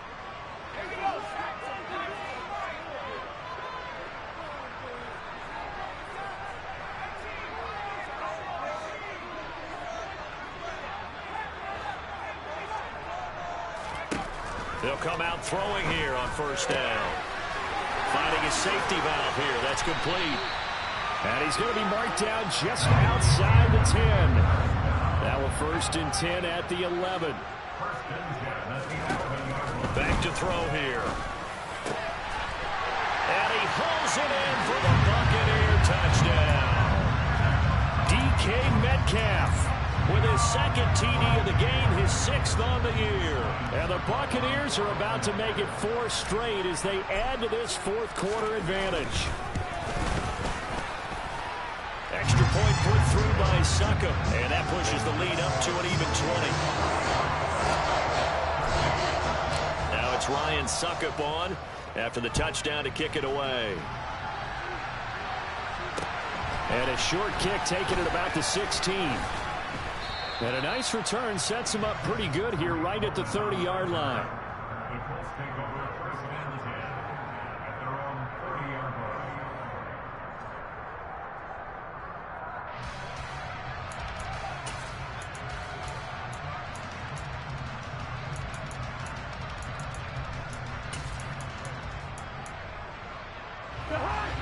They'll come out throwing here on first down. Finding a safety valve here. That's complete. And he's going to be marked down just outside the 10. Now a first and 10 at the 11. Back to throw here. And he hauls it in for the Buccaneer touchdown. DK Metcalf with his second TD of the game, his 6th on the year. And the Buccaneers are about to make it 4 straight as they add to this fourth quarter advantage. Extra point put through by Succop, and that pushes the lead up to an even 20. Now it's Ryan Succop on after the touchdown to kick it away. And a short kick taken at about the 16. And a nice return sets him up pretty good here right at the 30-yard line. The Colts take over first and 10 at their own 30-yard line.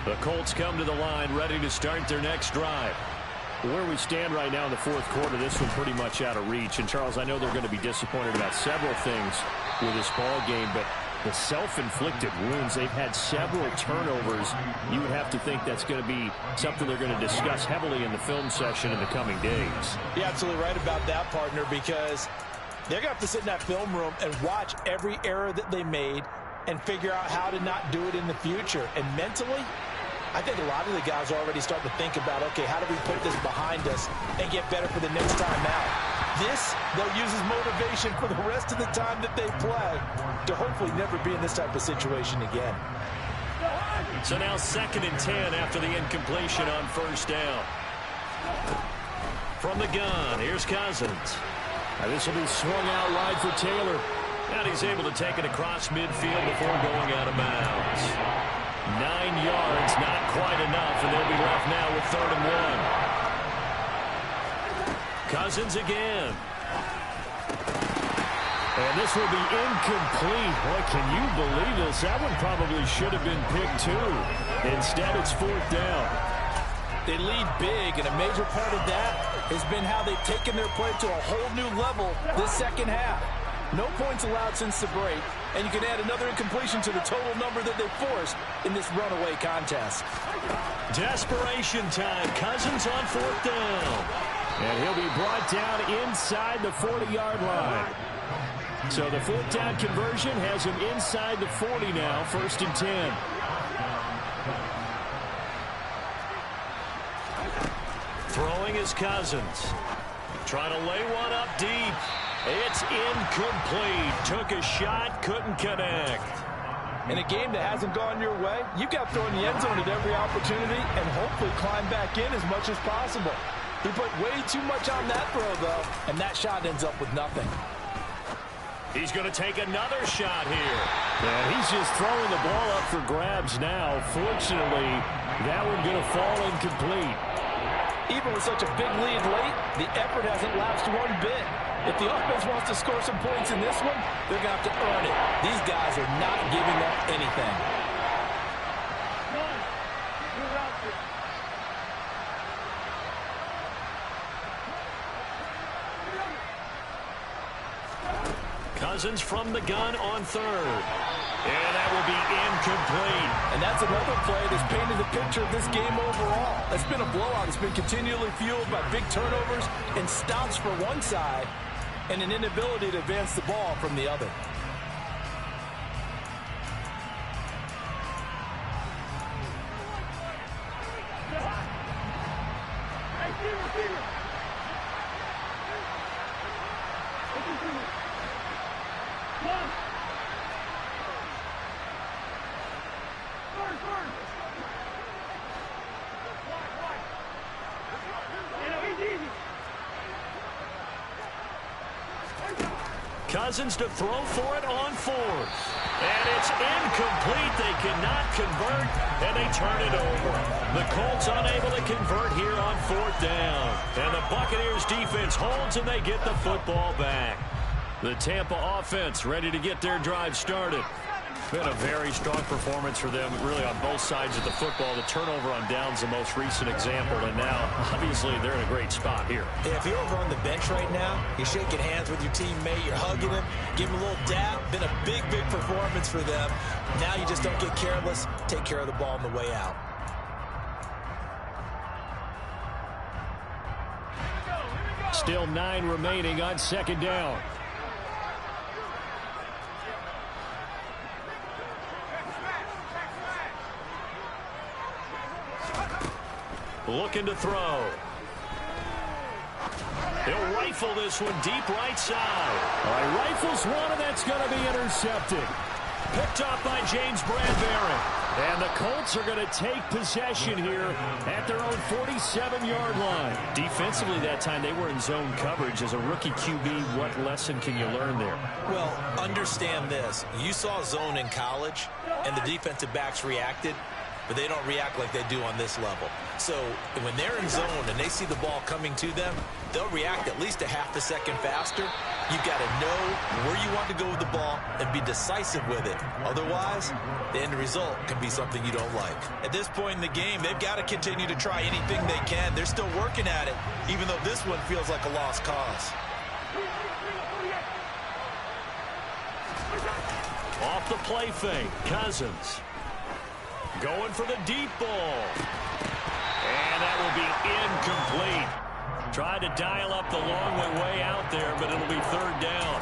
The Colts come to the line ready to start their next drive. Where we stand right now in the fourth quarter, this one pretty much out of reach. And, Charles, I know they're going to be disappointed about several things with this ball game, but the self-inflicted wounds, they've had several turnovers. You would have to think that's going to be something they're going to discuss heavily in the film session in the coming days. You're absolutely right about that, partner, because they're going to have to sit in that film room and watch every error that they made and figure out how to not do it in the future. And mentally, I think a lot of the guys are already starting to think about, okay, how do we put this behind us and get better for the next time out? This, they'll use as motivation for the rest of the time that they play to hopefully never be in this type of situation again. So now 2nd and 10 after the incompletion on 1st down. From the gun, here's Cousins. Now this will be swung out wide for Taylor. And he's able to take it across midfield before going out of bounds. 9 yards, not quite enough, and they'll be left now with 3rd and 1. Cousins again. And this will be incomplete. Boy, can you believe this? That one probably should have been picked too. Instead, it's 4th down. They lead big, and a major part of that has been how they've taken their play to a whole new level this second half. No points allowed since the break, and you can add another incompletion to the total number that they forced in this runaway contest. Desperation time. Cousins on 4th down. And he'll be brought down inside the 40-yard line. So the 4th down conversion has him inside the 40 now, 1st and 10. Throwing is Cousins. Trying to lay one up deep. It's incomplete. Took a shot, couldn't connect. In a game that hasn't gone your way, you've got to throw in the end zone at every opportunity and hopefully climb back in as much as possible. He put way too much on that throw, though, and that shot ends up with nothing. He's going to take another shot here. And he's just throwing the ball up for grabs now. Fortunately, that one going to fall incomplete. Even with such a big lead late, the effort hasn't lapsed one bit. If the offense wants to score some points in this one, they're going to have to earn it. These guys are not giving up anything. Cousins from the gun on 3rd. And that will be incomplete. And that's another play that's painted the picture of this game overall. It's been a blowout. It's been continually fueled by big turnovers and stops for one side and an inability to advance the ball from the other. Cousins to throw for it on 4th. And it's incomplete. They cannot convert, and they turn it over. The Colts unable to convert here on 4th down. And the Buccaneers defense holds, and they get the football back. The Tampa offense ready to get their drive started. Been a very strong performance for them, really, on both sides of the football. The turnover on downs, the most recent example, and now, obviously, they're in a great spot here. If you're over on the bench right now, you're shaking hands with your teammate, you're hugging him, give him a little dap. Been a big, big performance for them. Now you just don't get careless. Take care of the ball on the way out. Still 9 remaining on 2nd down. Looking to throw. They'll rifle this one deep right side. All right, rifles one, and that's going to be intercepted. Picked off by James Bradbury. And the Colts are going to take possession here at their own 47-yard line. Defensively that time, they were in zone coverage. As a rookie QB, what lesson can you learn there? Well, understand this. You saw zone in college, and the defensive backs reacted, but they don't react like they do on this level. So when they're in zone and they see the ball coming to them, they'll react at least a half a second faster. You've got to know where you want to go with the ball and be decisive with it. Otherwise, the end result can be something you don't like. At this point in the game, they've got to continue to try anything they can. They're still working at it, even though this one feels like a lost cause. Off the play fake, Cousins. Going for the deep ball. And that will be incomplete. Tried to dial up the long way out there, but it'll be 3rd down.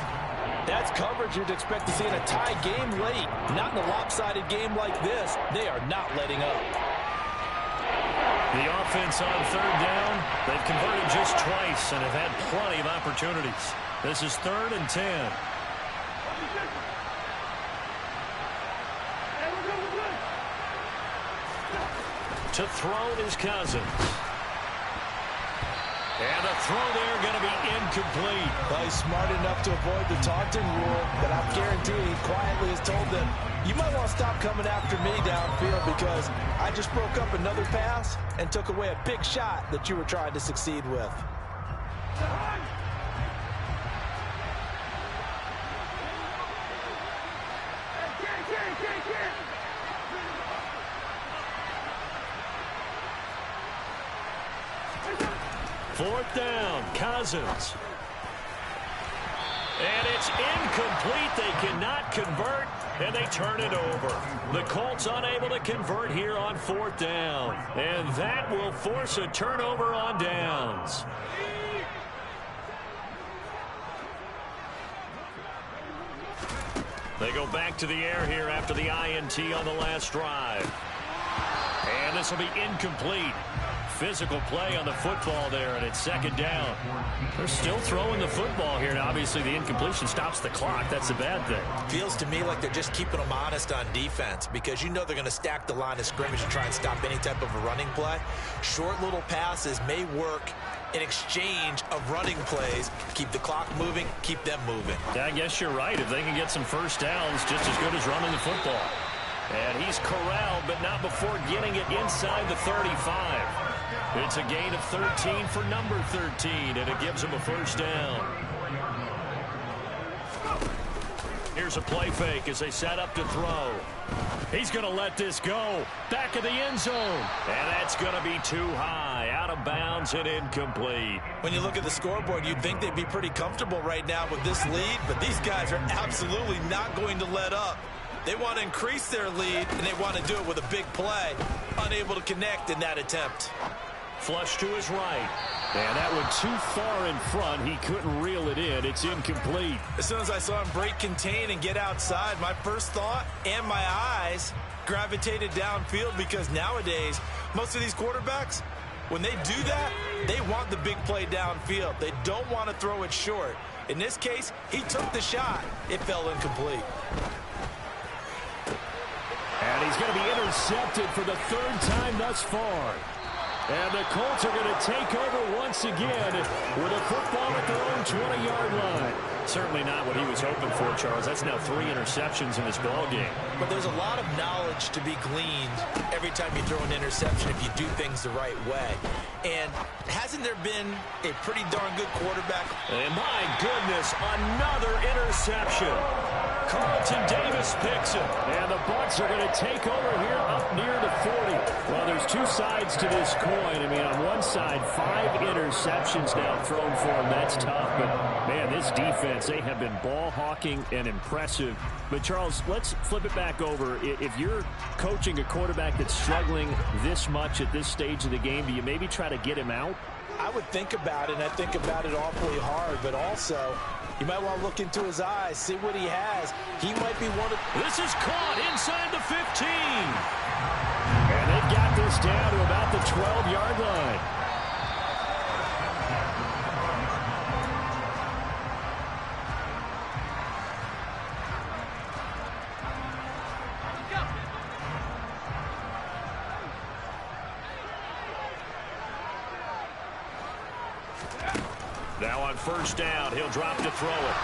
That's coverage you'd expect to see in a tie game late. Not in a lopsided game like this. They are not letting up. The offense on third down, they've converted just twice and have had plenty of opportunities. This is 3rd and 10. To throw is Cousins. And the throw there going to be incomplete. Well, he's smart enough to avoid the taunting rule, but I'm guaranteeing he quietly has told them, you might want to stop coming after me downfield because I just broke up another pass and took away a big shot that you were trying to succeed with. Fourth down, Cousins. And it's incomplete. They cannot convert, and they turn it over. The Colts unable to convert here on 4th down. And that will force a turnover on downs. They go back to the air here after the INT on the last drive. And this will be incomplete. Physical play on the football there, and it's 2nd down. They're still throwing the football here, and obviously the incompletion stops the clock. That's a bad thing. Feels to me like they're just keeping them honest on defense because you know they're going to stack the line of scrimmage and try and stop any type of a running play. Short little passes may work in exchange of running plays. Keep the clock moving, keep them moving. Yeah, I guess you're right. If they can get some first downs, just as good as running the football. And he's corralled, but not before getting it inside the 35. It's a gain of 13 for number 13, and it gives him a first down. Here's a play fake as they set up to throw. He's going to let this go. Back of the end zone. And that's going to be too high. Out of bounds and incomplete. When you look at the scoreboard, you'd think they'd be pretty comfortable right now with this lead, but these guys are absolutely not going to let up. They want to increase their lead, and they want to do it with a big play. Unable to connect in that attempt. Flush to his right. And that one too far in front. He couldn't reel it in. It's incomplete. As soon as I saw him break contain and get outside, my first thought and my eyes gravitated downfield because nowadays, most of these quarterbacks, when they do that, they want the big play downfield. They don't want to throw it short. In this case, he took the shot. It fell incomplete. And he's going to be intercepted for the 3rd time thus far. And the Colts are going to take over once again with a football at their own 20-yard line. Certainly not what he was hoping for, Charles. That's now 3 interceptions in this ball game. But there's a lot of knowledge to be gleaned every time you throw an interception if you do things the right way. And hasn't there been a pretty darn good quarterback? And my goodness, another interception. Carlton Davis picks it. And the Bucs are going to take over here up near the 40. Well, there's 2 sides to this coin. I mean, on one side, 5 interceptions now thrown for him. That's tough. But, man, this defense, they have been ball hawking and impressive. But, Charles, let's flip it back over. If you're coaching a quarterback that's struggling this much at this stage of the game, do you maybe try to get him out? I would think about it, and I think about it awfully hard, but also you might want to look into his eyes, see what he has. He might be one of... This is caught inside the 15. And they've got this down to about the 12-yard line. Now on 1st down, he'll drop to throw it.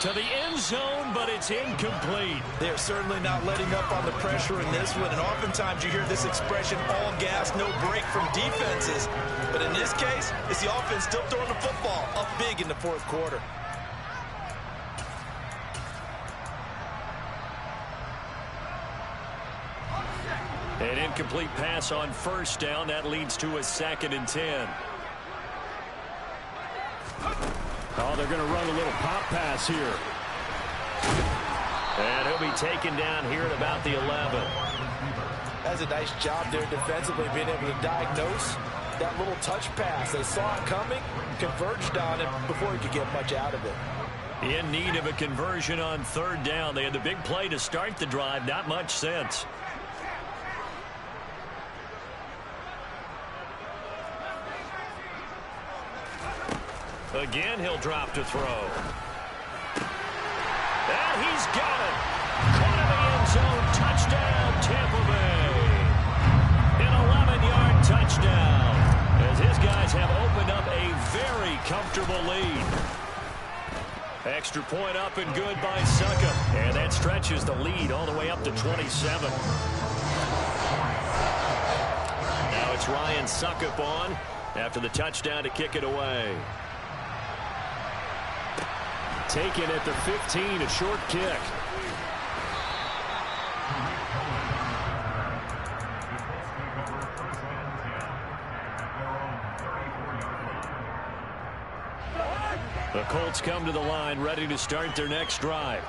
To the end zone, but it's incomplete. They're certainly not letting up on the pressure in this one, and oftentimes you hear this expression, all gas, no break from defenses. But in this case, it's the offense still throwing the football up big in the 4th quarter. An incomplete pass on 1st down. That leads to a 2nd and 10. Oh, they're going to run a little pop pass here. And he'll be taken down here at about the 11. That's a nice job there defensively, being able to diagnose that little touch pass. They saw it coming, converged on it before he could get much out of it. In need of a conversion on 3rd down. They had the big play to start the drive. Not much sense. Again, he'll drop to throw. And he's got it. Caught in the end zone. Touchdown, Tampa Bay. An 11-yard touchdown, as his guys have opened up a very comfortable lead. Extra point up and good by Succop. And that stretches the lead all the way up to 27. Now it's Ryan Succop on after the touchdown to kick it away. Taken at the 15, a short kick. The Colts come to the line, ready to start their next drive.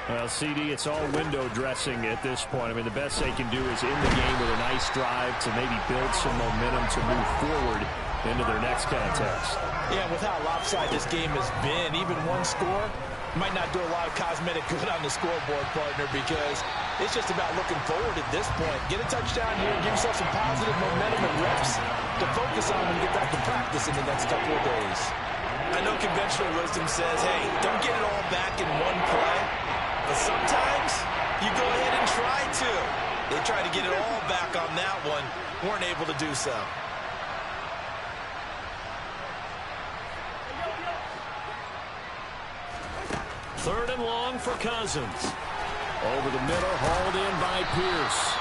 Well, CD, it's all window dressing at this point. I mean, the best they can do is in the game with a nice drive to maybe build some momentum to move forward into their next contest. Yeah, with how lopsided this game has been, even one score might not do a lot of cosmetic good on the scoreboard, partner, because it's just about looking forward at this point. Get a touchdown here, give yourself some positive momentum and reps to focus on when you get back to practice in the next couple of days. I know conventional wisdom says, hey, don't get it all back in one play. But sometimes you go ahead and try to. They tried to get it all back on that one. Weren't able to do so. Third and long for Cousins. Over the middle, hauled in by Pierce.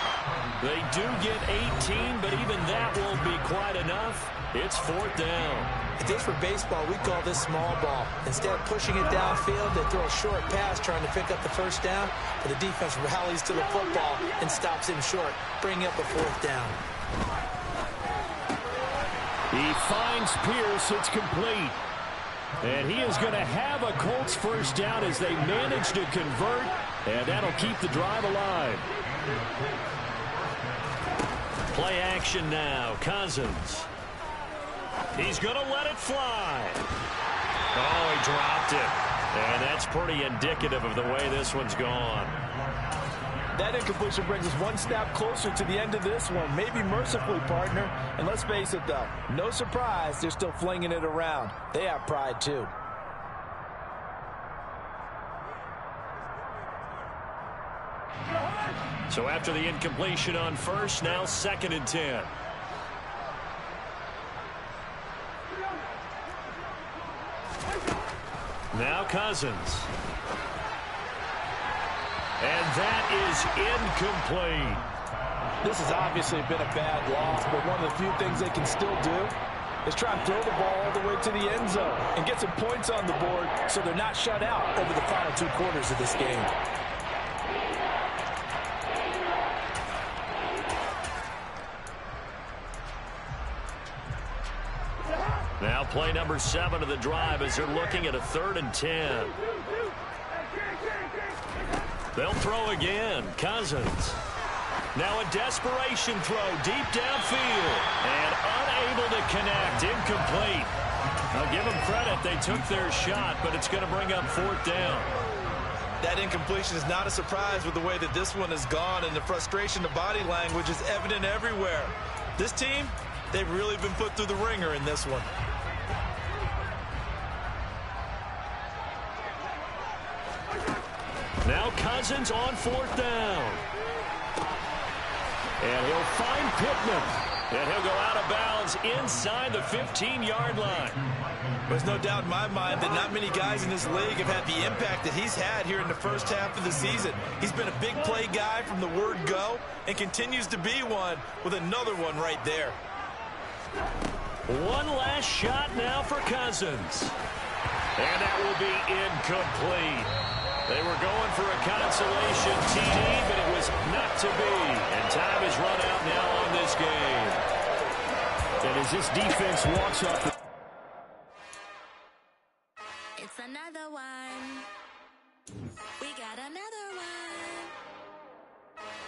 They do get 18, but even that won't be quite enough. It's fourth down. If this were baseball, we call this small ball. Instead of pushing it downfield, they throw a short pass trying to pick up the first down, but the defense rallies to the football and stops him short, bringing up a fourth down. He finds Pierce. It's complete. And he is going to have a Colts first down as they manage to convert, and that'll keep the drive alive. Play action now. Cousins. He's going to let it fly. Oh, he dropped it. And that's pretty indicative of the way this one's gone. That incompletion brings us one snap closer to the end of this one. Maybe mercifully, partner. And let's face it, though, no surprise, they're still flinging it around. They have pride, too. So after the incompletion on first, now 2nd and 10. Now Cousins. And that is incomplete. This has obviously been a bad loss, but one of the few things they can still do is try and throw the ball all the way to the end zone and get some points on the board so they're not shut out over the final 2 quarters of this game. Now play number 7 of the drive as they're looking at a 3rd and 10. They'll throw again. Cousins. Now a desperation throw deep downfield. And unable to connect. Incomplete. I'll give them credit. They took their shot, but it's going to bring up 4th down. That incompletion is not a surprise with the way that this one has gone, and the frustration, the body language is evident everywhere. This team, they've really been put through the ringer in this one. Now Cousins on 4th down. And he'll find Pittman. And he'll go out of bounds inside the 15-yard line. There's no doubt in my mind that not many guys in this league have had the impact that he's had here in the first half of the season. He's been a big play guy from the word go and continues to be one with another one right there. One last shot now for Cousins. And that will be incomplete. They were going for a consolation TD, but it was not to be. And time is run out now on this game. And as this defense walks up. It's another one. We got another one.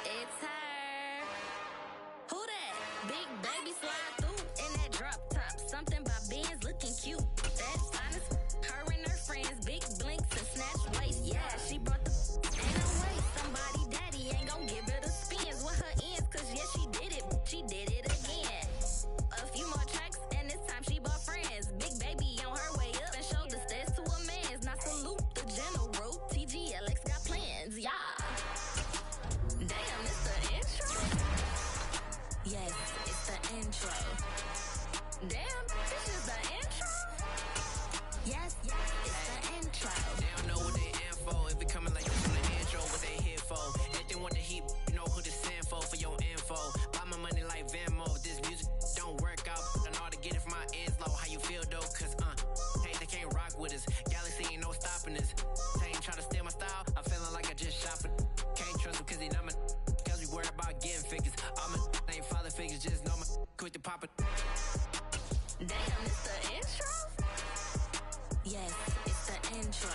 It's her. Who that? Big baby slide through in that drop top. Something by Benz looking cute. That's honest. Her and her friends, big blinks and snatch waist. Yeah, she brought the in her way. Somebody daddy ain't gon' give her the spins with her ends. Cause yeah, she did it. She did it again. A few more tracks and this time she bought friends. Big baby on her way up and dropping this. They ain't trying to steal my style. I'm feeling like I just shot for. Can't trust him cause he not my. Cause we worried about getting figures. All my ain't father figures, just know my quit the poppin'. Damn, it's the intro? Yes, it's the intro.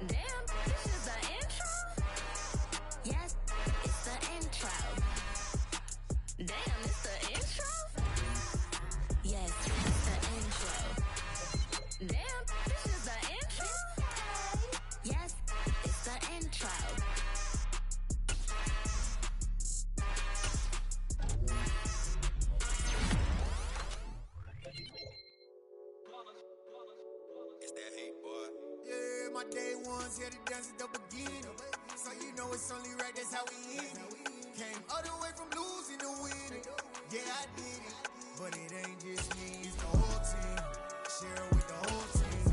Damn, this is the intro? Yes, it's the intro. Damn, it's the intro? Yes, it's the intro. Damn, this is the intro? Yes, it's the intro. It's that hate, boy. Yeah, my day ones here to dance at the beginning. So you know it's only right, that's how we end it. Came all the way from losing to winning. Yeah, I did it. But it ain't just me, it's the whole team. Share it with the whole team.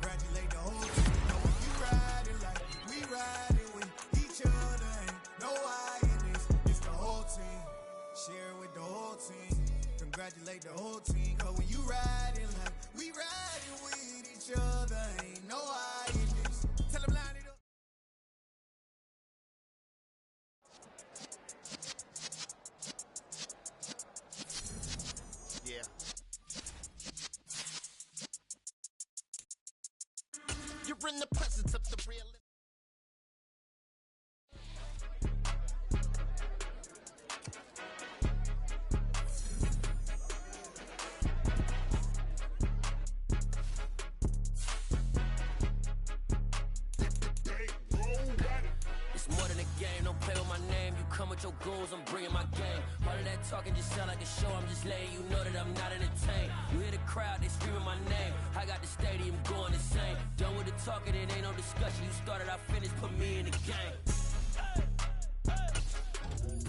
Congratulate the whole team. Know when you riding like we riding with each other. Ain't no I in this, it's the whole team. Share it with the whole team. Congratulate the whole team. Cause when you riding like we riding with each other. Ain't no I in this. Tell them line it up. Yeah. You're in the presence of the real. It's more than a game, don't play with my name. You come with your goons, I'm bringing my game. All of that talking just sound like a show, I'm just letting you know that I'm not entertained. You hear the crowd, they screaming my name. I got the stadium going insane. Done with the talking, it ain't no discussion. You started, I finished, put me in the game.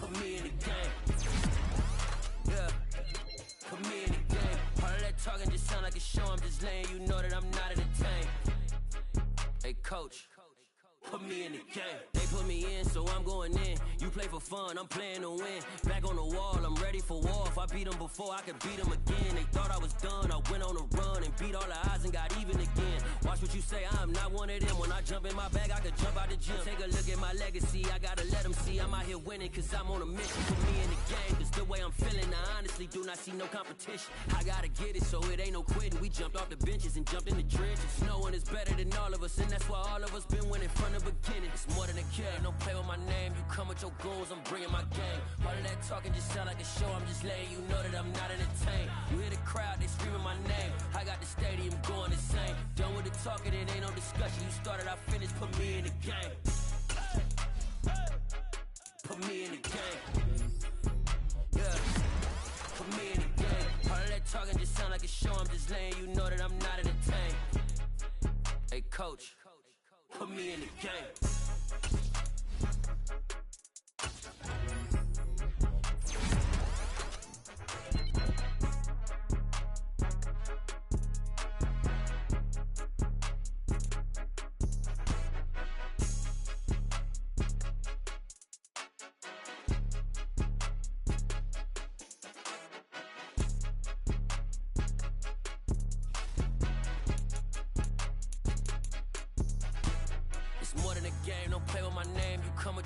Put me in the game. Yeah, put me in the game. All of that talking just sound like a show, I'm just letting you know that I'm not entertained. Hey coach, put me in the game. They put me in, so I'm going in. You play for fun, I'm playing to win. Back on the wall, I'm ready for war. If I beat them before, I could beat them again. They thought I was done, I went on a run and beat all the odds and got even again. Watch what you say, I'm not one of them. When I jump in my bag, I could jump out the gym. Take a look at my legacy, I gotta let them see I'm out here winning, cause I'm on a mission. Put me in the game, cause the way I'm feeling, I honestly do not see no competition. I gotta get it, so it ain't no quitting. We jumped off the benches and jumped in the trenches. No one is better than all of us, and that's why all of us been winning from the beginning. It's more than a game, don't play with my name. You come with your goons, I'm bringing my game. All of that talking just sound like a show, I'm just letting you know that I'm not entertained. You hear the crowd, they screaming my name. I got the stadium going insane. Done with the talking, it ain't no discussion. You started, I finished, put me in the game. Put me in the game. Yeah, put me in the game. All of that talking just sound like a show, I'm just letting you know that I'm not entertained. Hey coach, put me in the game.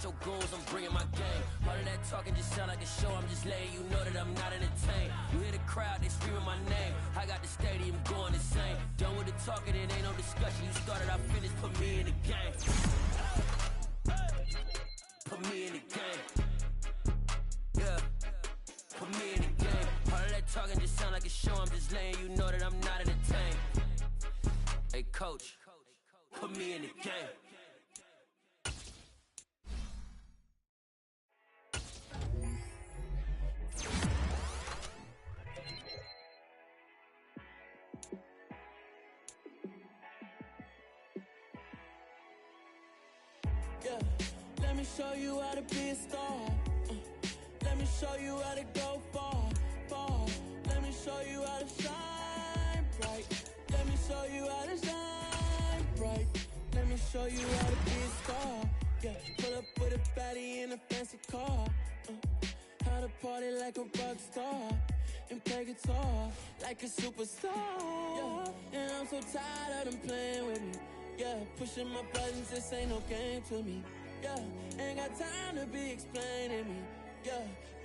Your goals, I'm bringing my game. All of that talking just sound like a show, I'm just letting you know that I'm not entertained. You hear the crowd, they screaming my name. I got the stadium going insane. Done with the talking, it ain't no discussion. You started, I finished, put me in the game. Put me in the game. Yeah, put me in the game. All of that talking just sound like a show, I'm just letting you know that I'm not entertained. Hey coach, put me in the game. Yeah, let me show you how to be a star. Let me show you how to go far, far. Let me show you how to shine bright. Let me show you how to shine bright. Let me show you how to be a star. Yeah, pull up with a baddie in a fancy car. How to party like a rock star and play guitar like a superstar. Yeah, and I'm so tired of them playing with me. Yeah, pushing my buttons, this ain't no game to me. Yeah, ain't got time to be explaining me. Yeah,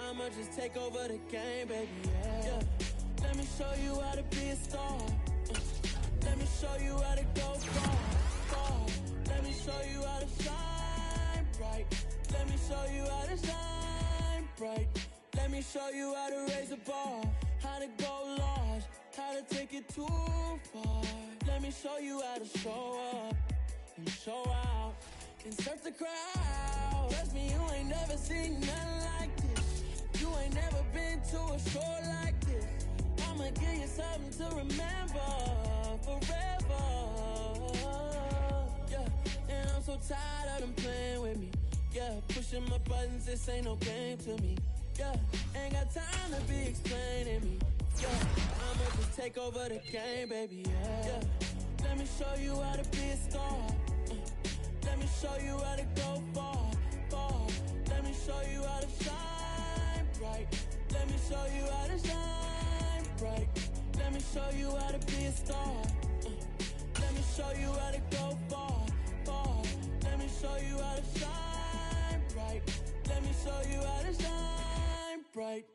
I'ma just take over the game, baby. Yeah, let me show you how to be a star. Let me show you how to go far, far. Let me show you how to shine bright. Let me show you how to shine bright. Let me show you how to raise a bar, how to go large, how to take it too far. Let me show you how to show up and show out and surf the crowd. Trust me, you ain't never seen nothing like this. You ain't never been to a show like this. I'ma give you something to remember forever. Yeah, and I'm so tired of them playing with me. Yeah, pushing my buttons, this ain't no game to me. Yeah, ain't got time to be explaining me. Yeah, I'ma just take over the game, baby. Yeah, let me show you how to be a star. Let me show you how to go far, far. Let me show you how to shine bright. Let me show you how to shine bright. Let me show you how to be a star. Let me show you how to go far, far. Let me show you how to shine bright. Let me show you how to shine bright.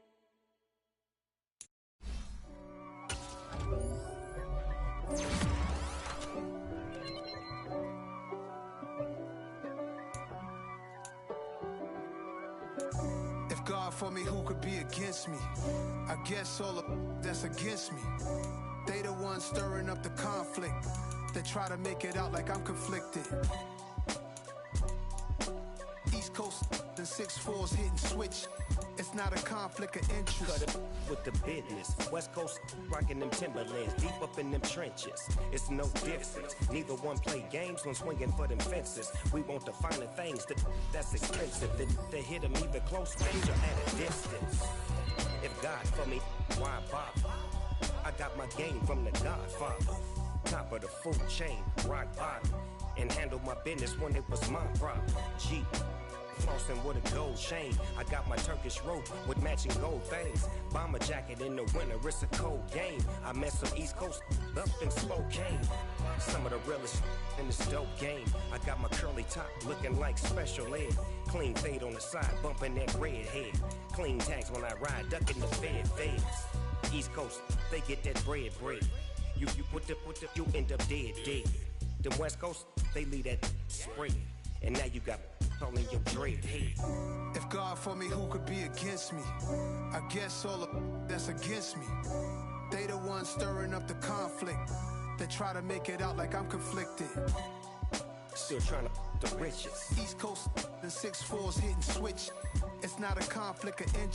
If God for me, who could be against me? I guess all of that's against me. They the ones stirring up the conflict. They try to make it out like I'm conflicted. East Coast and 6'4's hitting switch. It's not a conflict of interest. Cut it with the business. West Coast rocking them Timberlands, deep up in them trenches. It's no difference. Neither one play games when swinging for them fences. We want the finer things that's expensive. They hit them either close range or at a distance. If God for me, why bother? I got my game from the Godfather. Top of the food chain, rock bottom. And handle my business when it was my problem. G. Flossing with a gold chain. I got my Turkish rope with matching gold things. Bomber jacket in the winter, it's a cold game. I met some East Coast up in Spokane. Some of the realest in this dope game. I got my curly top looking like special ed. Clean fade on the side, bumping that red head. Clean tags when I ride, ducking the feds. East Coast, they get that bread. You put the, you end up dead. Them West Coast, they leave that spread. And now you got all in your dread head. If God for me, who could be against me? I guess all of that's against me. They the ones stirring up the conflict. They try to make it out like I'm conflicted. Still trying to the riches. East Coast and 6'4's hitting switch. It's not a conflict of interest.